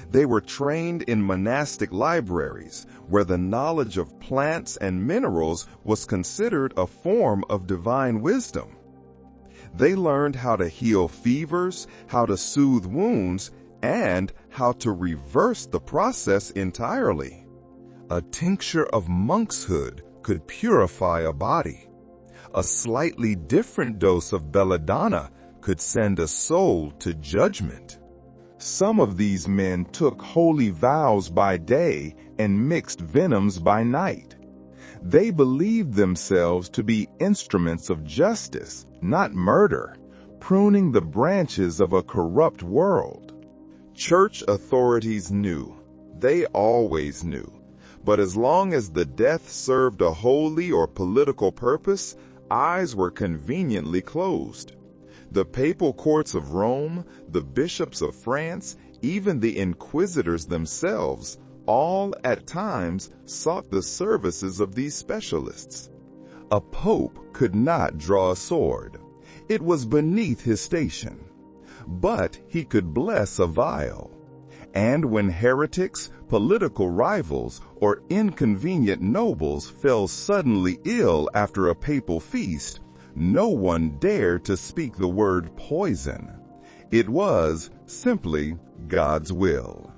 They were trained in monastic libraries, where the knowledge of plants and minerals was considered a form of divine wisdom. They learned how to heal fevers, how to soothe wounds, and how to reverse the process entirely. A tincture of monkshood could purify a body. A slightly different dose of belladonna could send a soul to judgment. Some of these men took holy vows by day and mixed venoms by night. They believed themselves to be instruments of justice, not murder, pruning the branches of a corrupt world. Church authorities knew. They always knew. But as long as the death served a holy or political purpose, eyes were conveniently closed. The papal courts of Rome, the bishops of France, even the inquisitors themselves, all at times sought the services of these specialists. A pope could not draw a sword. It was beneath his station. But he could bless a vial. And when heretics, political rivals, or inconvenient nobles fell suddenly ill after a papal feast, no one dared to speak the word poison. It was simply God's will.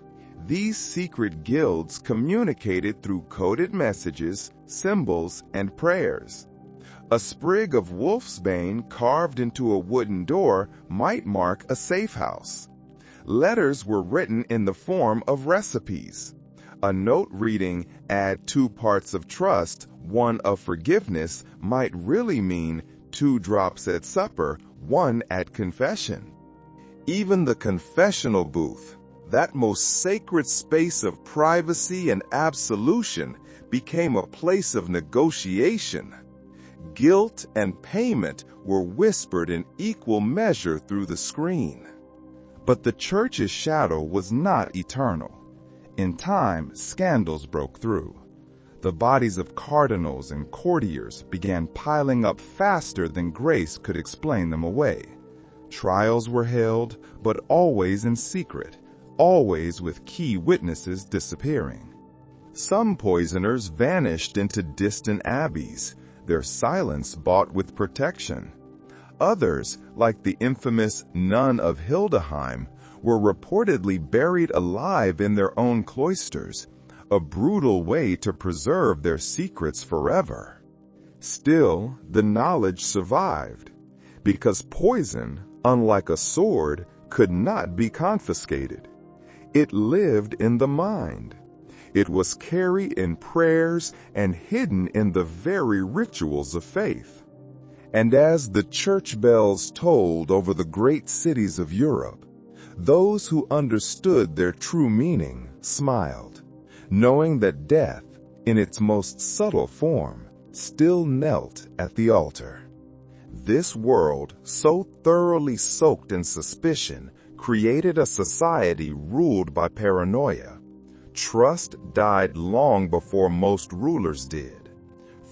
These secret guilds communicated through coded messages, symbols, and prayers. A sprig of wolfsbane carved into a wooden door might mark a safe house. Letters were written in the form of recipes. A note reading, "Add 2 parts of trust, 1 of forgiveness," might really mean 2 drops at supper, 1 at confession. Even the confessional booth, that most sacred space of privacy and absolution, became a place of negotiation. Guilt and payment were whispered in equal measure through the screen. But the church's shadow was not eternal. In time, scandals broke through. The bodies of cardinals and courtiers began piling up faster than grace could explain them away. Trials were held, but always in secret, always with key witnesses disappearing. Some poisoners vanished into distant abbeys, their silence bought with protection. Others, like the infamous nun of Hildesheim, were reportedly buried alive in their own cloisters, a brutal way to preserve their secrets forever. Still, the knowledge survived, because poison, unlike a sword, could not be confiscated. It lived in the mind. It was carried in prayers and hidden in the very rituals of faith. And as the church bells tolled over the great cities of Europe, those who understood their true meaning smiled, knowing that death, in its most subtle form, still knelt at the altar. This world, so thoroughly soaked in suspicion, created a society ruled by paranoia. Trust died long before most rulers did.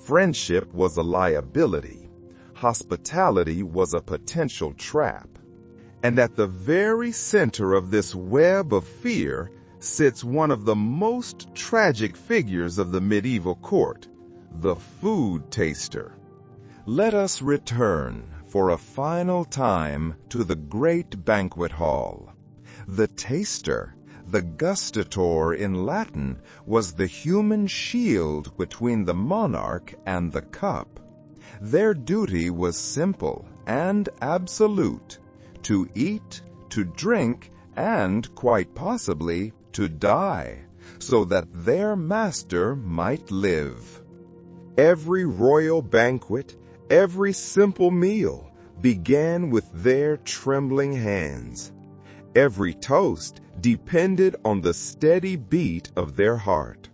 Friendship was a liability. Hospitality was a potential trap. And at the very center of this web of fear sits one of the most tragic figures of the medieval court, the food taster. Let us return for a final time to the great banquet hall. The taster, the gustator in Latin, was the human shield between the monarch and the cup. Their duty was simple and absolute: to eat, to drink, and, quite possibly, to die, so that their master might live. Every royal banquet, every simple meal, began with their trembling hands. Every toast depended on the steady beat of their heart.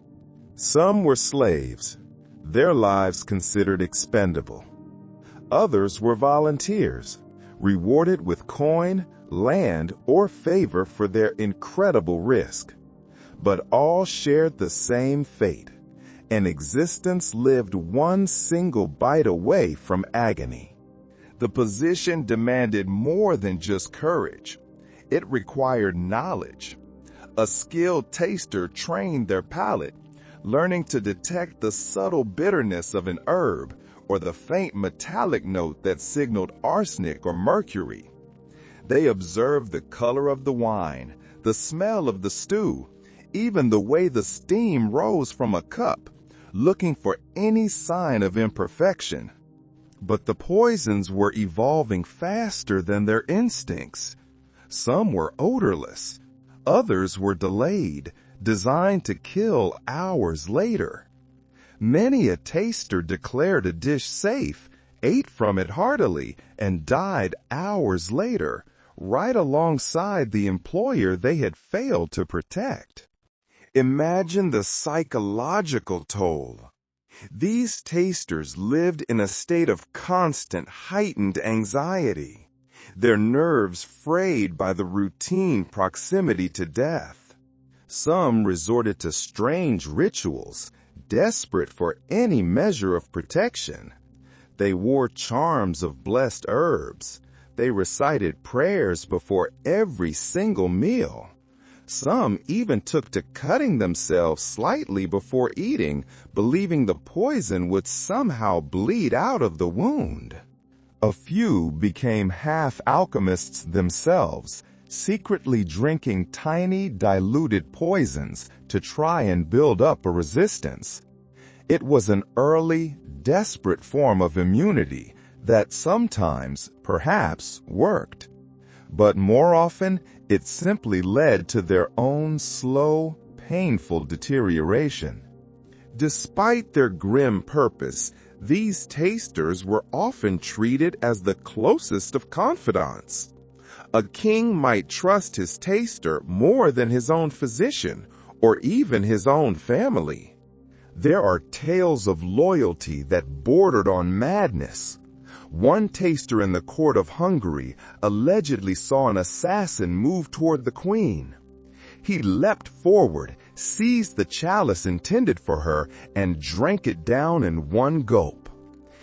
Some were slaves, their lives considered expendable. Others were volunteers, rewarded with coin, land, or favor for their incredible risk. But all shared the same fate: an existence lived one single bite away from agony. The position demanded more than just courage. It required knowledge. A skilled taster trained their palate, learning to detect the subtle bitterness of an herb or the faint metallic note that signaled arsenic or mercury. They observed the color of the wine, the smell of the stew, even the way the steam rose from a cup, looking for any sign of imperfection. But the poisons were evolving faster than their instincts. Some were odorless. Others were delayed, designed to kill hours later. Many a taster declared a dish safe, ate from it heartily, and died hours later, right alongside the employer they had failed to protect. Imagine the psychological toll. These tasters lived in a state of constant, heightened anxiety, their nerves frayed by the routine proximity to death. Some resorted to strange rituals, desperate for any measure of protection. They wore charms of blessed herbs. They recited prayers before every single meal. Some even took to cutting themselves slightly before eating, believing the poison would somehow bleed out of the wound. A few became half alchemists themselves, secretly drinking tiny diluted poisons to try and build up a resistance. It was an early, desperate form of immunity that sometimes, perhaps, worked. But more often, it simply led to their own slow, painful deterioration. Despite their grim purpose, these tasters were often treated as the closest of confidants. A king might trust his taster more than his own physician, or even his own family. There are tales of loyalty that bordered on madness. One taster in the court of Hungary allegedly saw an assassin move toward the queen. He leapt forward, seized the chalice intended for her, and drank it down in one gulp.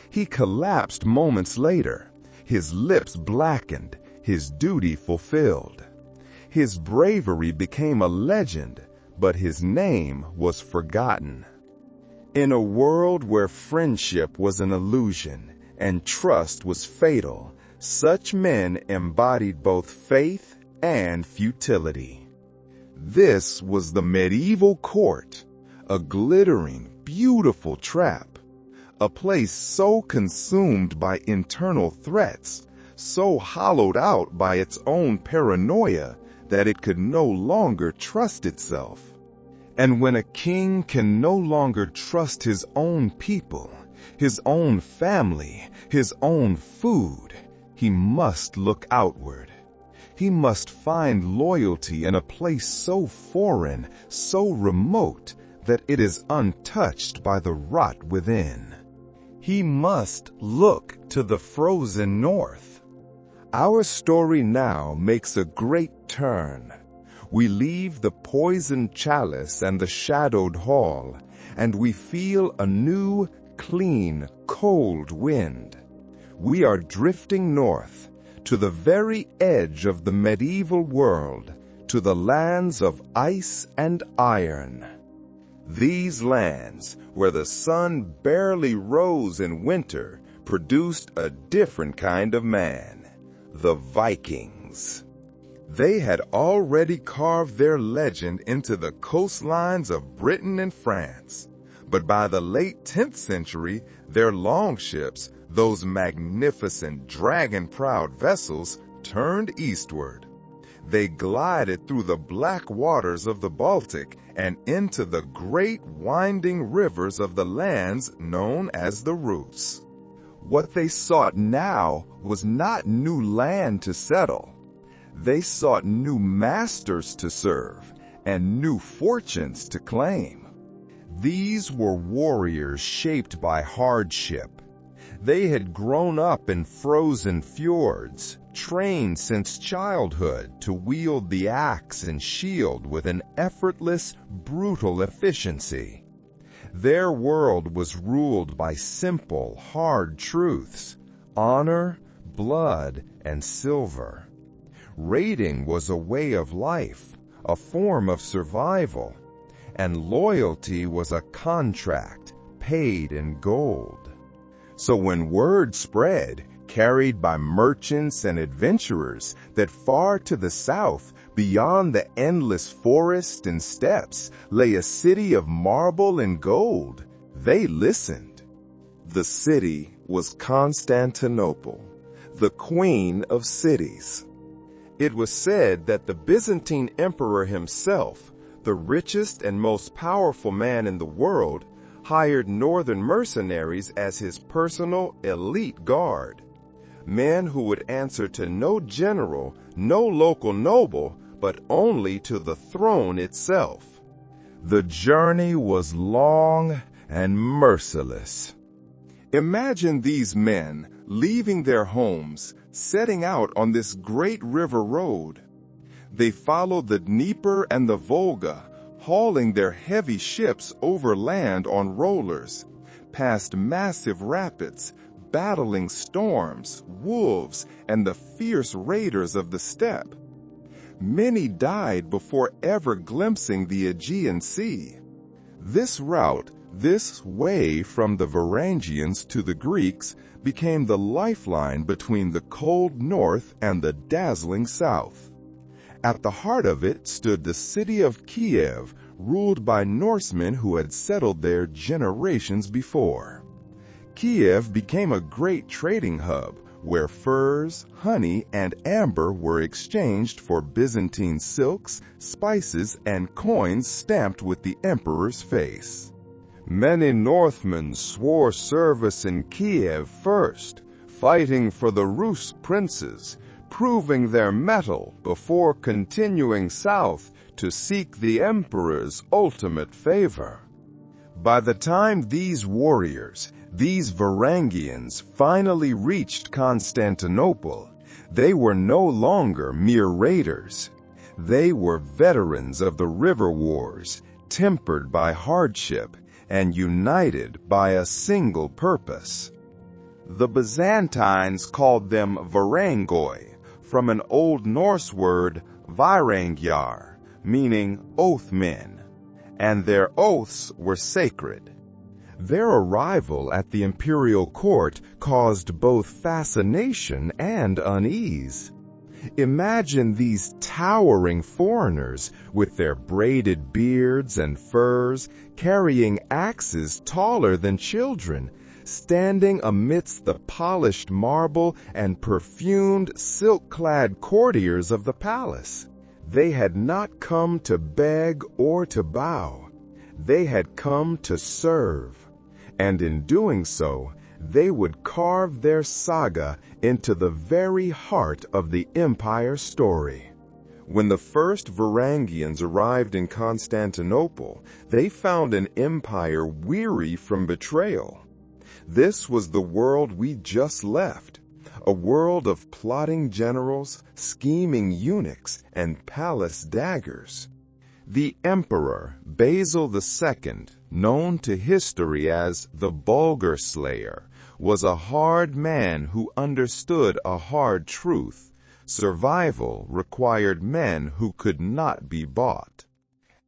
He collapsed moments later, his lips blackened, his duty fulfilled. His bravery became a legend, but his name was forgotten. In a world where friendship was an illusion and trust was fatal, such men embodied both faith and futility. This was the medieval court, a glittering, beautiful trap, a place so consumed by internal threats, so hollowed out by its own paranoia that it could no longer trust itself. And when a king can no longer trust his own people, his own family, his own food, he must look outward. He must find loyalty in a place so foreign, so remote, that it is untouched by the rot within. He must look to the frozen north. Our story now makes a great turn. We leave the poisoned chalice and the shadowed hall, and we feel a new, clean, cold wind. We are drifting north, to the very edge of the medieval world, to the lands of ice and iron. These lands, where the sun barely rose in winter, produced a different kind of man, the Vikings. They had already carved their legend into the coastlines of Britain and France, but by the late 10th century, their longships, those magnificent dragon-prowed vessels, turned eastward. They glided through the black waters of the Baltic and into the great winding rivers of the lands known as the Rus. What they sought now was not new land to settle. They sought new masters to serve and new fortunes to claim. These were warriors shaped by hardship. They had grown up in frozen fjords, trained since childhood to wield the axe and shield with an effortless, brutal efficiency. Their world was ruled by simple, hard truths: honor, blood, and silver. Raiding was a way of life, a form of survival, and loyalty was a contract paid in gold. So when word spread, carried by merchants and adventurers, that far to the south, beyond the endless forest and steppes, lay a city of marble and gold, they listened. The city was Constantinople, the queen of cities. It was said that the Byzantine emperor himself, the richest and most powerful man in the world, hired northern mercenaries as his personal elite guard. Men who would answer to no general, no local noble, but only to the throne itself. The journey was long and merciless. Imagine these men leaving their homes, setting out on this great river road. They followed the Dnieper and the Volga, hauling their heavy ships over land on rollers, past massive rapids, battling storms, wolves, and the fierce raiders of the steppe. Many died before ever glimpsing the Aegean Sea. This route, this way from the Varangians to the Greeks, became the lifeline between the cold north and the dazzling south. At the heart of it stood the city of Kiev, ruled by Norsemen who had settled there generations before. Kiev became a great trading hub, where furs, honey, and amber were exchanged for Byzantine silks, spices, and coins stamped with the emperor's face. Many Northmen swore service in Kiev first, fighting for the Rus princes, proving their mettle before continuing south to seek the emperor's ultimate favor. By the time these warriors, these Varangians, finally reached Constantinople, they were no longer mere raiders. They were veterans of the river wars, tempered by hardship and united by a single purpose. The Byzantines called them Varangoi, from an Old Norse word Varangyar, meaning oath men, and their oaths were sacred. Their arrival at the imperial court caused both fascination and unease. Imagine these towering foreigners with their braided beards and furs, carrying axes taller than children, standing amidst the polished marble and perfumed silk-clad courtiers of the palace. They had not come to beg or to bow. They had come to serve. And in doing so, they would carve their saga into the very heart of the empire story. When the first Varangians arrived in Constantinople, they found an empire weary from betrayal. This was the world we just left, a world of plotting generals, scheming eunuchs, and palace daggers. The emperor, Basil II, known to history as the Bulgar Slayer, was a hard man who understood a hard truth. Survival required men who could not be bought.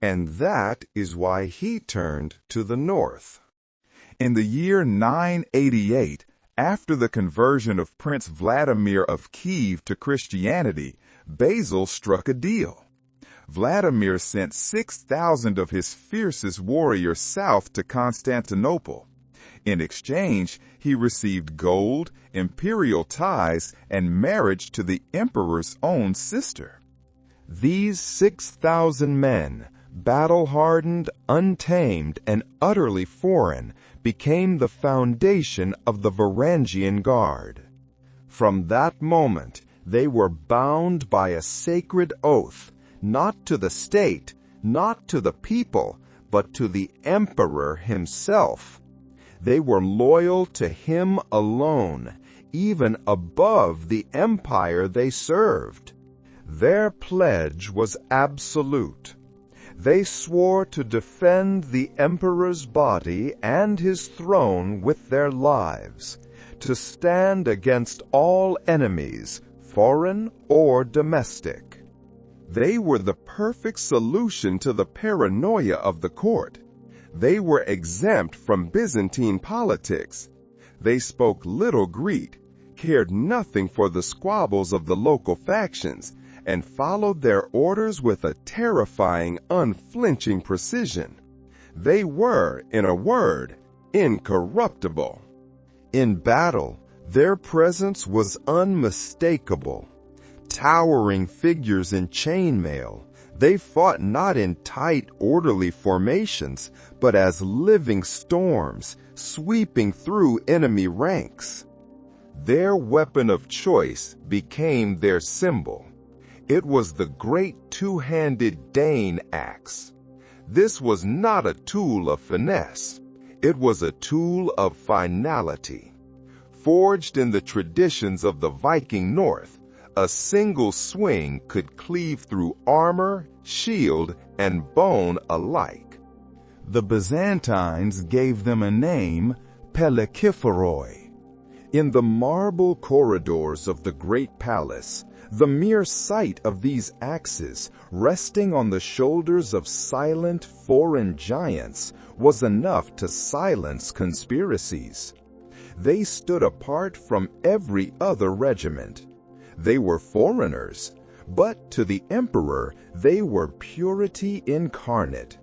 And that is why he turned to the north. In the year 988, after the conversion of Prince Vladimir of Kiev to Christianity, Basil struck a deal. Vladimir sent 6,000 of his fiercest warriors south to Constantinople. In exchange, he received gold, imperial ties, and marriage to the emperor's own sister. These 6,000 men, battle-hardened, untamed, and utterly foreign, became the foundation of the Varangian Guard. From that moment, they were bound by a sacred oath, not to the state, not to the people, but to the emperor himself. They were loyal to him alone, even above the empire they served. Their pledge was absolute. They swore to defend the emperor's body and his throne with their lives, to stand against all enemies, foreign or domestic. They were the perfect solution to the paranoia of the court. They were exempt from Byzantine politics. They spoke little Greek, cared nothing for the squabbles of the local factions, and followed their orders with a terrifying, unflinching precision. They were, in a word, incorruptible. In battle, their presence was unmistakable. Towering figures in chainmail, they fought not in tight, orderly formations, but as living storms, sweeping through enemy ranks. Their weapon of choice became their symbol. It was the great two-handed Dane axe. This was not a tool of finesse. It was a tool of finality. Forged in the traditions of the Viking North, a single swing could cleave through armor, shield, and bone alike. The Byzantines gave them a name, Pelekiphoroi. In the marble corridors of the great palace, the mere sight of these axes resting on the shoulders of silent foreign giants was enough to silence conspiracies. They stood apart from every other regiment. They were foreigners, but to the emperor they were purity incarnate,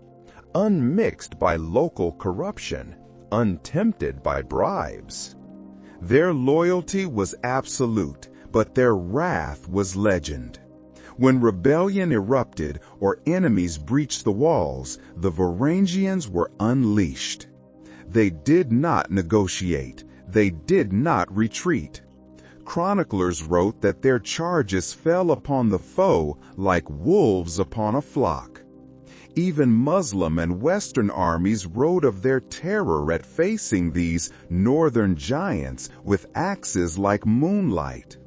unmixed by local corruption, untempted by bribes. Their loyalty was absolute, but their wrath was legend. When rebellion erupted or enemies breached the walls, the Varangians were unleashed. They did not negotiate. They did not retreat. Chroniclers wrote that their charges fell upon the foe like wolves upon a flock. Even Muslim and Western armies wrote of their terror at facing these northern giants with axes like moonlight.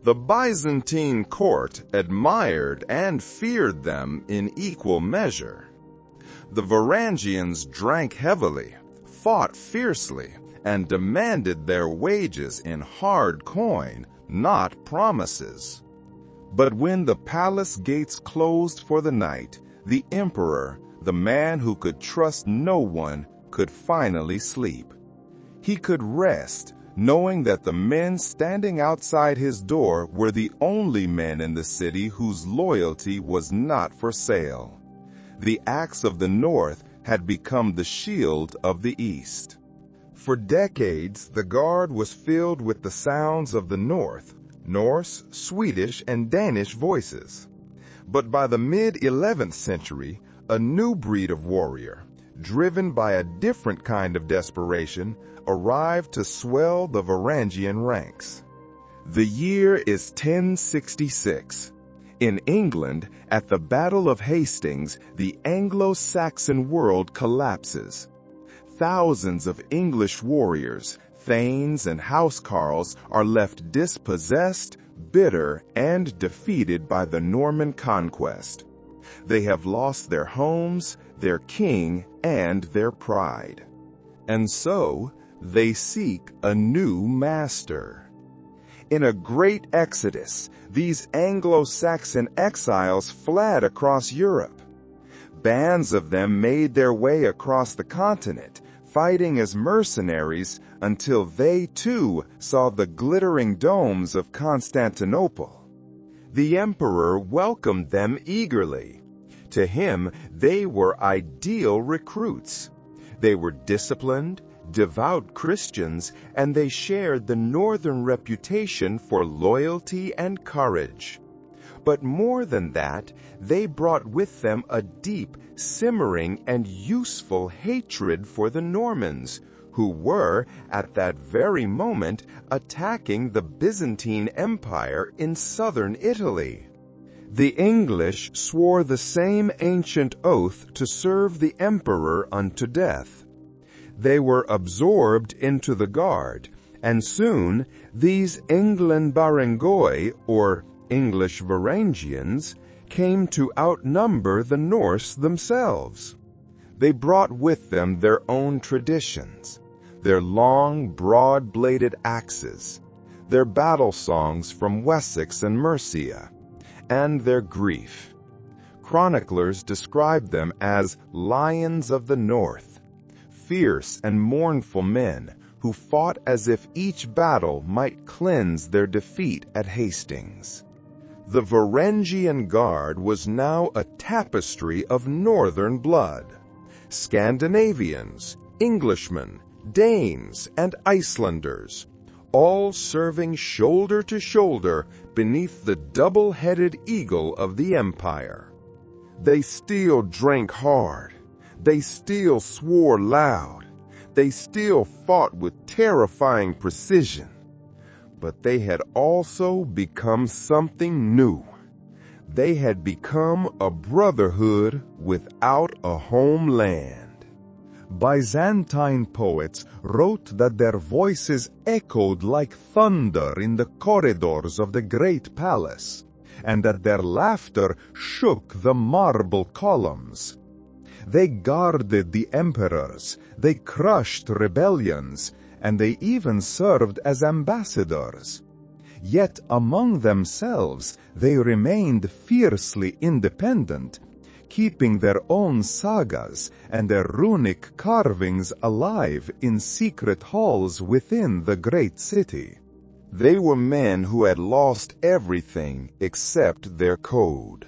The Byzantine court admired and feared them in equal measure. The Varangians drank heavily, fought fiercely, and demanded their wages in hard coin, not promises. But when the palace gates closed for the night, the emperor, the man who could trust no one, could finally sleep. He could rest, knowing that the men standing outside his door were the only men in the city whose loyalty was not for sale. The axe of the north had become the shield of the east. For decades, the guard was filled with the sounds of the north, Norse, Swedish, and Danish voices. But by the mid-11th century, a new breed of warrior, driven by a different kind of desperation, arrived to swell the Varangian ranks. The year is 1066. In England, at the Battle of Hastings, the Anglo-Saxon world collapses. Thousands of English warriors, thanes and housecarls are left dispossessed, bitter, and defeated by the Norman conquest. They have lost their homes, their king, and their pride. And so, they seek a new master. In a great exodus, these Anglo-Saxon exiles fled across Europe. Bands of them made their way across the continent, fighting as mercenaries until they too saw the glittering domes of Constantinople. The emperor welcomed them eagerly. To him, they were ideal recruits. They were disciplined, devout Christians, and they shared the northern reputation for loyalty and courage. But more than that, they brought with them a deep, simmering, and useful hatred for the Normans, who were, at that very moment, attacking the Byzantine Empire in southern Italy. The English swore the same ancient oath to serve the emperor unto death. They were absorbed into the guard, and soon these England Barangoi, or English Varangians, came to outnumber the Norse themselves. They brought with them their own traditions, their long, broad-bladed axes, their battle songs from Wessex and Mercia, and their grief. Chroniclers describe them as lions of the north, fierce and mournful men who fought as if each battle might cleanse their defeat at Hastings. The Varangian Guard was now a tapestry of northern blood. Scandinavians, Englishmen, Danes, and Icelanders, all serving shoulder to shoulder beneath the double-headed eagle of the empire. They still drank hard. They still swore loud. They still fought with terrifying precision. But they had also become something new. They had become a brotherhood without a homeland. Byzantine poets wrote that their voices echoed like thunder in the corridors of the great palace, and that their laughter shook the marble columns. They guarded the emperors, they crushed rebellions, and they even served as ambassadors. Yet among themselves they remained fiercely independent, keeping their own sagas and their runic carvings alive in secret halls within the great city. They were men who had lost everything except their code.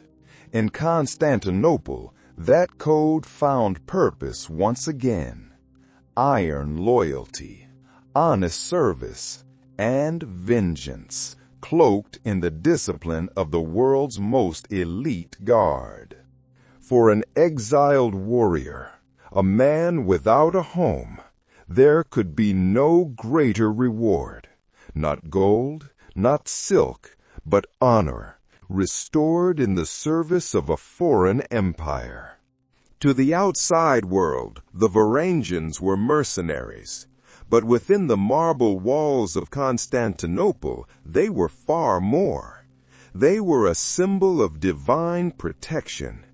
In Constantinople, that code found purpose once again. Iron loyalty, honest service, and vengeance, cloaked in the discipline of the world's most elite guard. For an exiled warrior, a man without a home, there could be no greater reward. Not gold, not silk, but honor, restored in the service of a foreign empire. To the outside world, the Varangians were mercenaries, but within the marble walls of Constantinople, they were far more. They were a symbol of divine protection.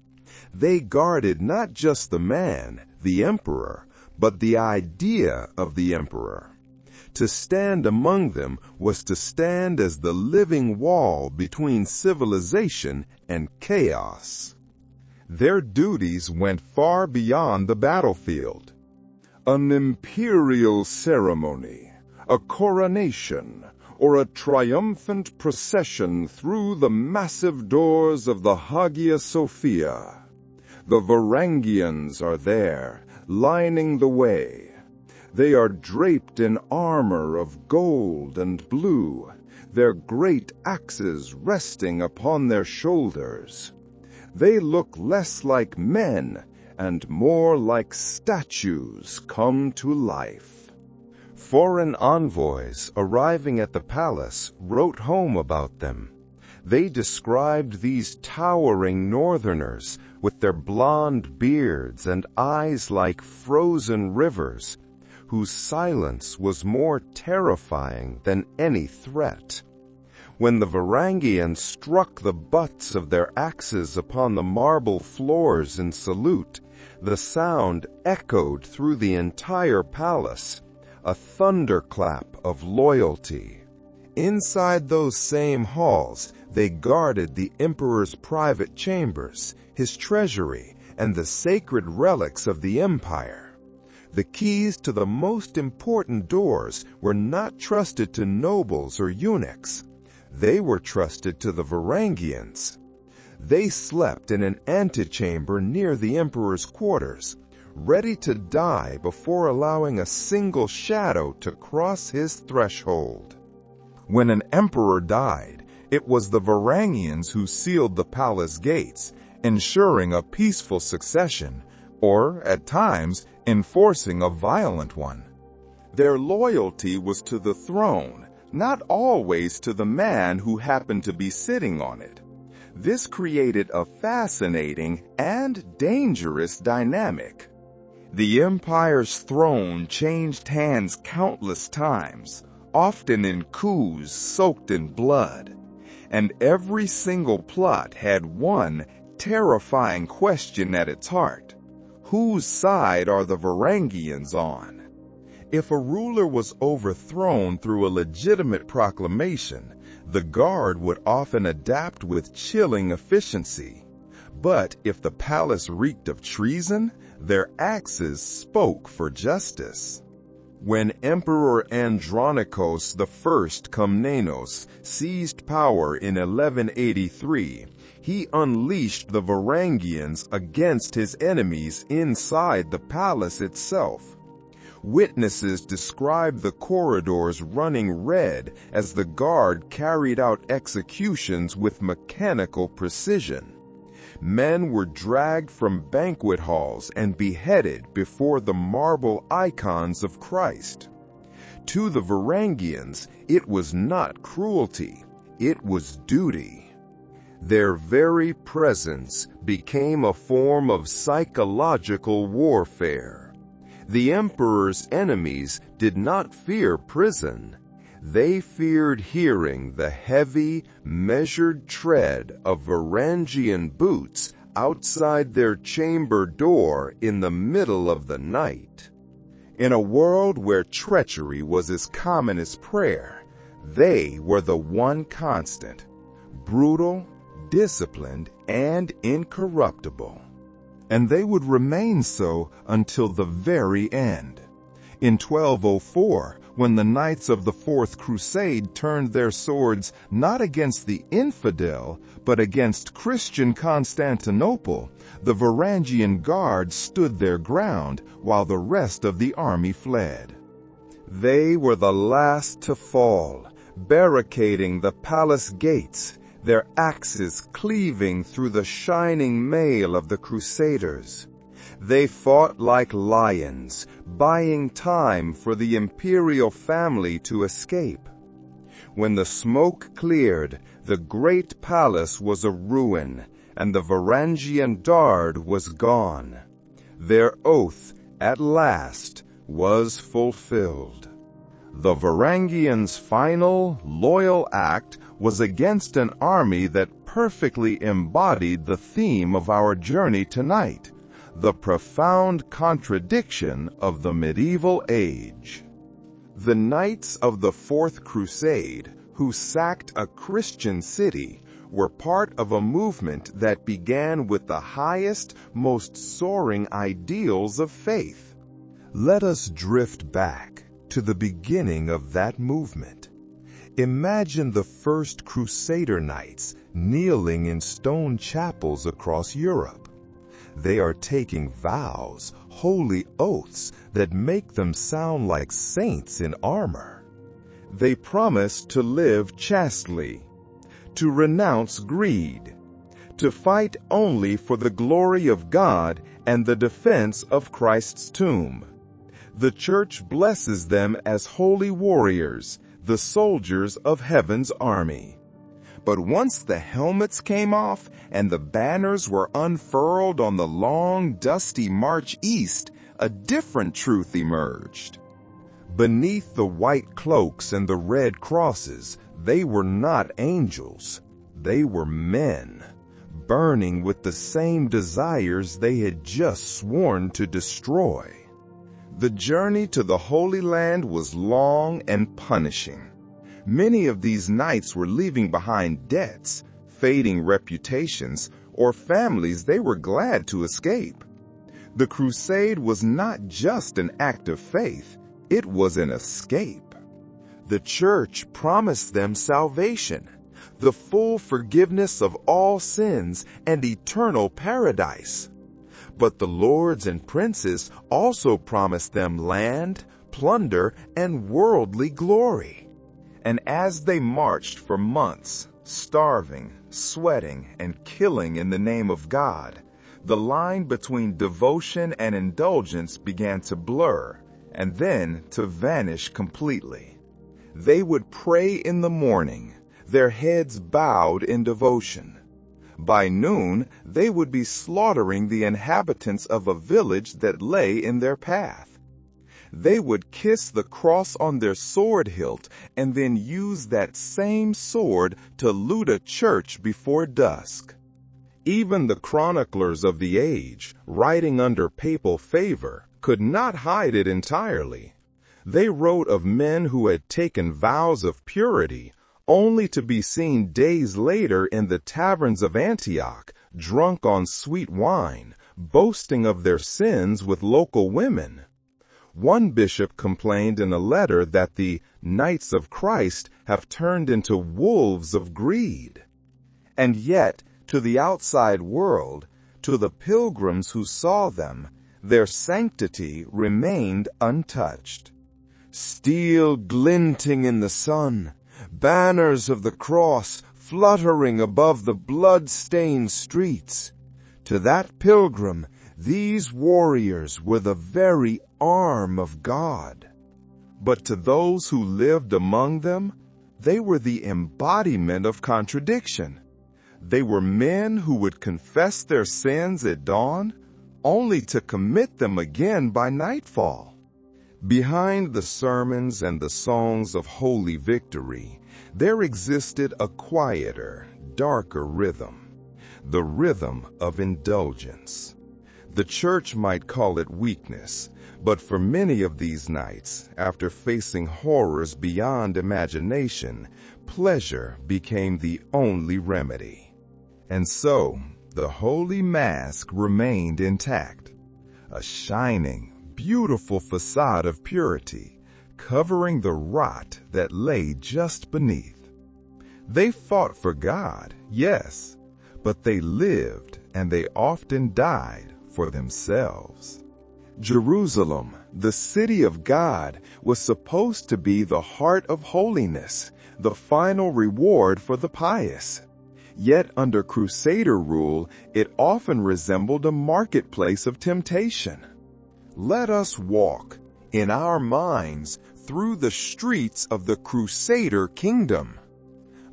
They guarded not just the man, the emperor, but the idea of the emperor. To stand among them was to stand as the living wall between civilization and chaos. Their duties went far beyond the battlefield. An imperial ceremony, a coronation, or a triumphant procession through the massive doors of the Hagia Sophia. The Varangians are there, lining the way. They are draped in armor of gold and blue, their great axes resting upon their shoulders. They look less like men and more like statues come to life. Foreign envoys arriving at the palace wrote home about them. They described these towering northerners with their blonde beards and eyes like frozen rivers, whose silence was more terrifying than any threat. When the Varangians struck the butts of their axes upon the marble floors in salute, the sound echoed through the entire palace, a thunderclap of loyalty. Inside those same halls, they guarded the emperor's private chambers, his treasury, and the sacred relics of the empire. The keys to the most important doors were not trusted to nobles or eunuchs. They were trusted to the Varangians. They slept in an antechamber near the emperor's quarters, ready to die before allowing a single shadow to cross his threshold. When an emperor died, it was the Varangians who sealed the palace gates, ensuring a peaceful succession, or, at times, enforcing a violent one. Their loyalty was to the throne, not always to the man who happened to be sitting on it. This created a fascinating and dangerous dynamic. The empire's throne changed hands countless times, often in coups soaked in blood. And every single plot had one terrifying question at its heart. Whose side are the Varangians on? If a ruler was overthrown through a legitimate proclamation, the guard would often adapt with chilling efficiency. But if the palace reeked of treason, their axes spoke for justice. When Emperor Andronikos I Komnenos seized power in 1183, he unleashed the Varangians against his enemies inside the palace itself. Witnesses described the corridors running red as the guard carried out executions with mechanical precision. Men were dragged from banquet halls and beheaded before the marble icons of Christ. To the Varangians, it was not cruelty, it was duty. Their very presence became a form of psychological warfare. The emperor's enemies did not fear prison. They feared hearing the heavy, measured tread of Varangian boots outside their chamber door in the middle of the night. In a world where treachery was as common as prayer, they were the one constant: brutal, disciplined, and incorruptible. And they would remain so until the very end. In 1204, when the Knights of the Fourth Crusade turned their swords not against the infidel, but against Christian Constantinople, the Varangian Guard stood their ground while the rest of the army fled. They were the last to fall, barricading the palace gates, their axes cleaving through the shining mail of the Crusaders. They fought like lions, buying time for the imperial family to escape. When the smoke cleared, the great palace was a ruin, and the Varangian Guard was gone. Their oath, at last, was fulfilled. The Varangians' final, loyal act was against an army that perfectly embodied the theme of our journey tonight: the profound contradiction of the medieval age. The Knights of the Fourth Crusade, who sacked a Christian city, were part of a movement that began with the highest, most soaring ideals of faith. Let us drift back. to the beginning of that movement. Imagine the first Crusader knights kneeling in stone chapels across Europe. They are taking vows, holy oaths that make them sound like saints in armor. They promise to live chastely, to renounce greed, to fight only for the glory of God and the defense of Christ's tomb. The Church blesses them as holy warriors, the soldiers of heaven's army. But once the helmets came off and the banners were unfurled on the long, dusty march east, a different truth emerged. Beneath the white cloaks and the red crosses, they were not angels. They were men, burning with the same desires they had just sworn to destroy. The journey to the Holy Land was long and punishing. Many of these knights were leaving behind debts, fading reputations, or families they were glad to escape. The crusade was not just an act of faith, it was an escape. The Church promised them salvation, the full forgiveness of all sins, and eternal paradise. But the lords and princes also promised them land, plunder, and worldly glory. And as they marched for months, starving, sweating, and killing in the name of God, the line between devotion and indulgence began to blur, and then to vanish completely. They would pray in the morning, their heads bowed in devotion. By noon, they would be slaughtering the inhabitants of a village that lay in their path. They would kiss the cross on their sword hilt and then use that same sword to loot a church before dusk. Even the chroniclers of the age, writing under papal favor, could not hide it entirely. They wrote of men who had taken vows of purity, only to be seen days later in the taverns of Antioch, drunk on sweet wine, boasting of their sins with local women. One bishop complained in a letter that the Knights of Christ have turned into wolves of greed. And yet, to the outside world, to the pilgrims who saw them, their sanctity remained untouched. Steel glinting in the sun, banners of the cross fluttering above the blood-stained streets. To that pilgrim, these warriors were the very arm of God. But to those who lived among them, they were the embodiment of contradiction. They were men who would confess their sins at dawn, only to commit them again by nightfall. Behind the sermons and the songs of holy victory, there existed a quieter, darker rhythm, the rhythm of indulgence. The Church might call it weakness, but for many of these knights, after facing horrors beyond imagination, pleasure became the only remedy. And so, the holy mask remained intact, a shining, beautiful facade of purity, covering the rot that lay just beneath. They fought for God, yes, but they lived and they often died for themselves. Jerusalem, the city of God, was supposed to be the heart of holiness, the final reward for the pious. Yet under Crusader rule, it often resembled a marketplace of temptation. Let us walk, in our minds, through the streets of the Crusader kingdom.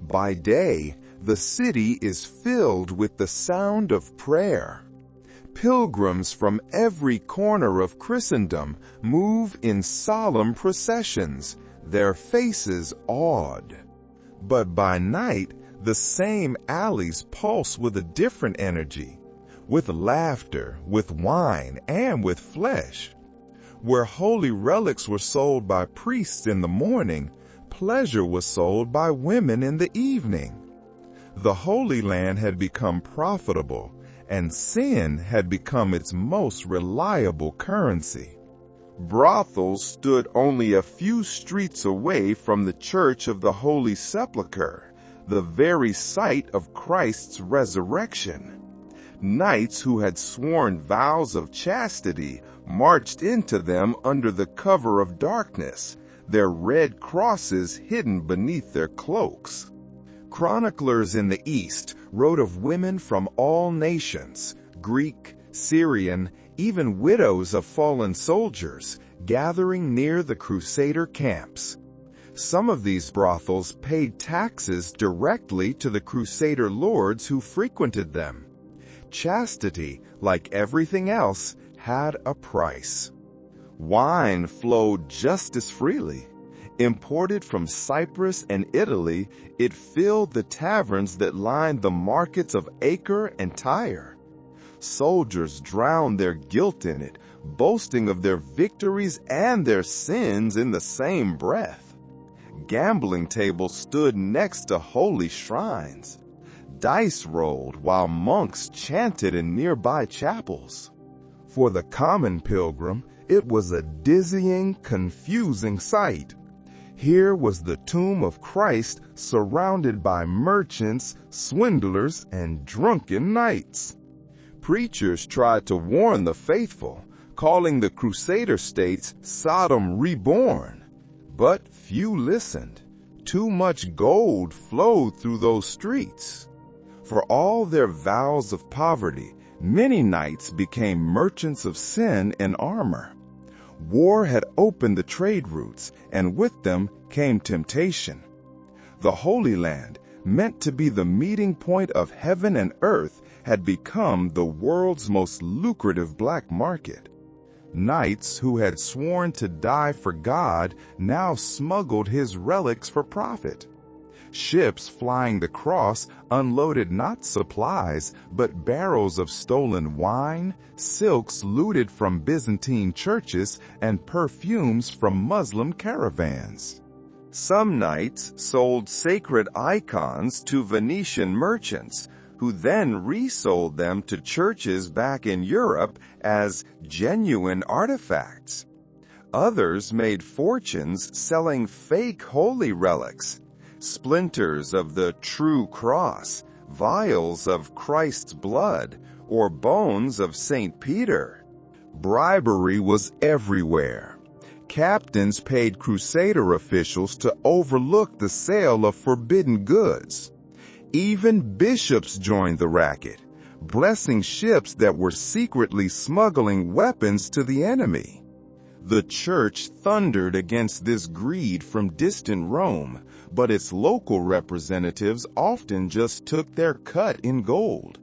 By day, the city is filled with the sound of prayer. Pilgrims from every corner of Christendom move in solemn processions, their faces awed. But by night, the same alleys pulse with a different energy, with laughter, with wine, and with flesh. Where holy relics were sold by priests in the morning, pleasure was sold by women in the evening. The Holy Land had become profitable, and sin had become its most reliable currency. Brothels stood only a few streets away from the Church of the Holy Sepulchre, the very site of Christ's resurrection. Knights who had sworn vows of chastity marched into them under the cover of darkness, their red crosses hidden beneath their cloaks. Chroniclers in the East wrote of women from all nations, Greek, Syrian, even widows of fallen soldiers, gathering near the Crusader camps. Some of these brothels paid taxes directly to the Crusader lords who frequented them. Chastity, like everything else, had a price. Wine flowed just as freely. Imported from Cyprus and Italy, it filled the taverns that lined the markets of Acre and Tyre. Soldiers drowned their guilt in it, boasting of their victories and their sins in the same breath. Gambling tables stood next to holy shrines. Dice rolled while monks chanted in nearby chapels. For the common pilgrim, it was a dizzying, confusing sight. Here was the tomb of Christ surrounded by merchants, swindlers, and drunken knights. Preachers tried to warn the faithful, calling the Crusader states Sodom reborn. But few listened. Too much gold flowed through those streets. For all their vows of poverty, many knights became merchants of sin and armor. War had opened the trade routes, and with them came temptation. The Holy Land, meant to be the meeting point of heaven and earth, had become the world's most lucrative black market. Knights who had sworn to die for God now smuggled his relics for profit. Ships flying the cross unloaded not supplies, but barrels of stolen wine, silks looted from Byzantine churches, and perfumes from Muslim caravans. Some knights sold sacred icons to Venetian merchants, who then resold them to churches back in Europe as genuine artifacts. Others made fortunes selling fake holy relics, splinters of the true cross, vials of Christ's blood, or bones of St. Peter. Bribery was everywhere. Captains paid Crusader officials to overlook the sale of forbidden goods. Even bishops joined the racket, blessing ships that were secretly smuggling weapons to the enemy. The church thundered against this greed from distant Rome, but its local representatives often just took their cut in gold.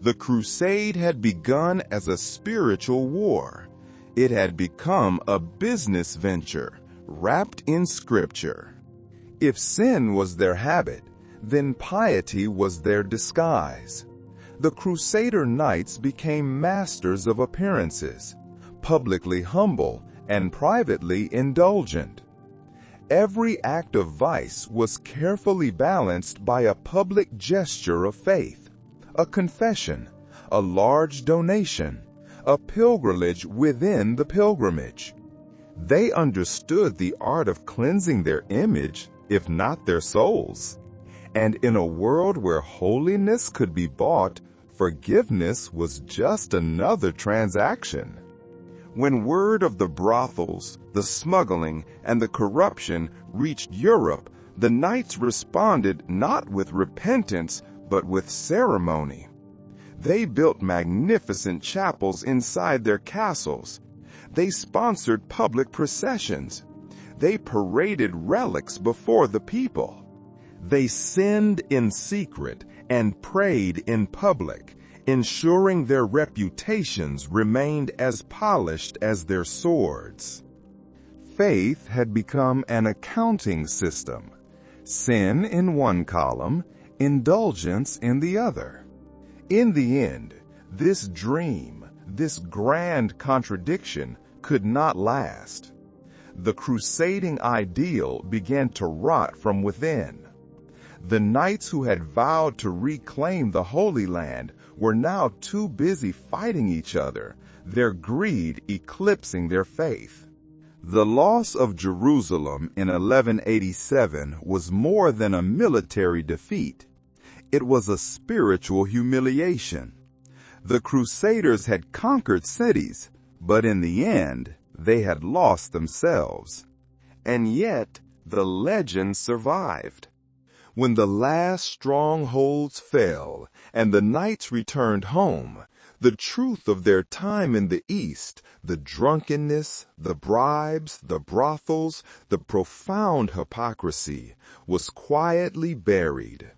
The crusade had begun as a spiritual war. It had become a business venture, wrapped in scripture. If sin was their habit, then piety was their disguise. The Crusader knights became masters of appearances, publicly humble and privately indulgent. Every act of vice was carefully balanced by a public gesture of faith, a confession, a large donation, a pilgrimage within the pilgrimage. They understood the art of cleansing their image, if not their souls. And in a world where holiness could be bought, forgiveness was just another transaction. When word of the brothels, the smuggling, and the corruption reached Europe, the knights responded not with repentance, but with ceremony. They built magnificent chapels inside their castles. They sponsored public processions. They paraded relics before the people. They sinned in secret and prayed in public, ensuring their reputations remained as polished as their swords. Faith had become an accounting system. Sin in one column, indulgence in the other. In the end, this dream, this grand contradiction, could not last. The crusading ideal began to rot from within. The knights who had vowed to reclaim the Holy Land were now too busy fighting each other, their greed eclipsing their faith. The loss of Jerusalem in 1187 was more than a military defeat. It was a spiritual humiliation. The Crusaders had conquered cities, but in the end, they had lost themselves. And yet, the legend survived. When the last strongholds fell and the knights returned home, the truth of their time in the East, the drunkenness, the bribes, the brothels, the profound hypocrisy, was quietly buried.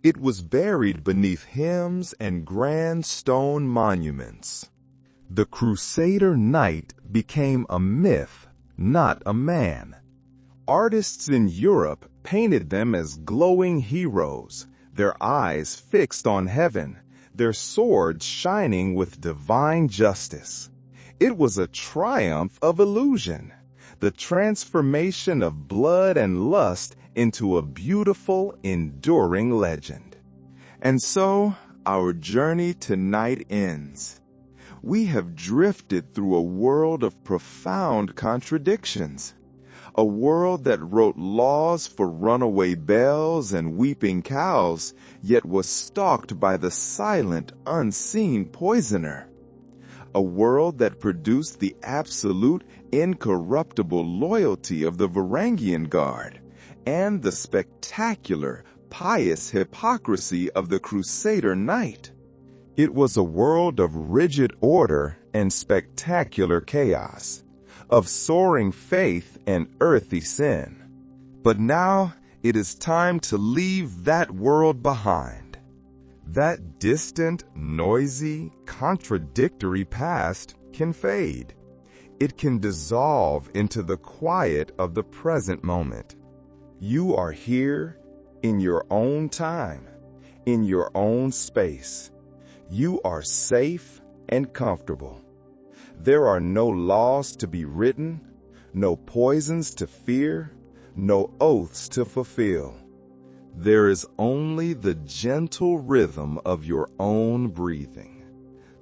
It was buried beneath hymns and grand stone monuments. The Crusader knight became a myth, not a man. Artists in Europe painted them as glowing heroes, their eyes fixed on heaven, their swords shining with divine justice. It was a triumph of illusion, the transformation of blood and lust into a beautiful, enduring legend. And so, our journey tonight ends. We have drifted through a world of profound contradictions. A world that wrote laws for runaway bells and weeping cows, yet was stalked by the silent, unseen poisoner. A world that produced the absolute, incorruptible loyalty of the Varangian Guard, and the spectacular, pious hypocrisy of the Crusader knight. It was a world of rigid order and spectacular chaos, of soaring faith and earthy sin. But now it is time to leave that world behind. That distant, noisy, contradictory past can fade. It can dissolve into the quiet of the present moment. You are here in your own time, in your own space. You are safe and comfortable. There are no laws to be written, no poisons to fear, no oaths to fulfill. There is only the gentle rhythm of your own breathing,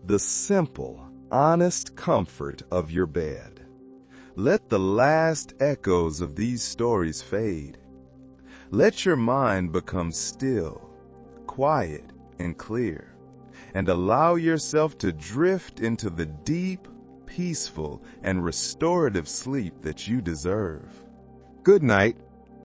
the simple, honest comfort of your bed. Let the last echoes of these stories fade. Let your mind become still, quiet, and clear, and allow yourself to drift into the deep, peaceful, and restorative sleep that you deserve. Good night.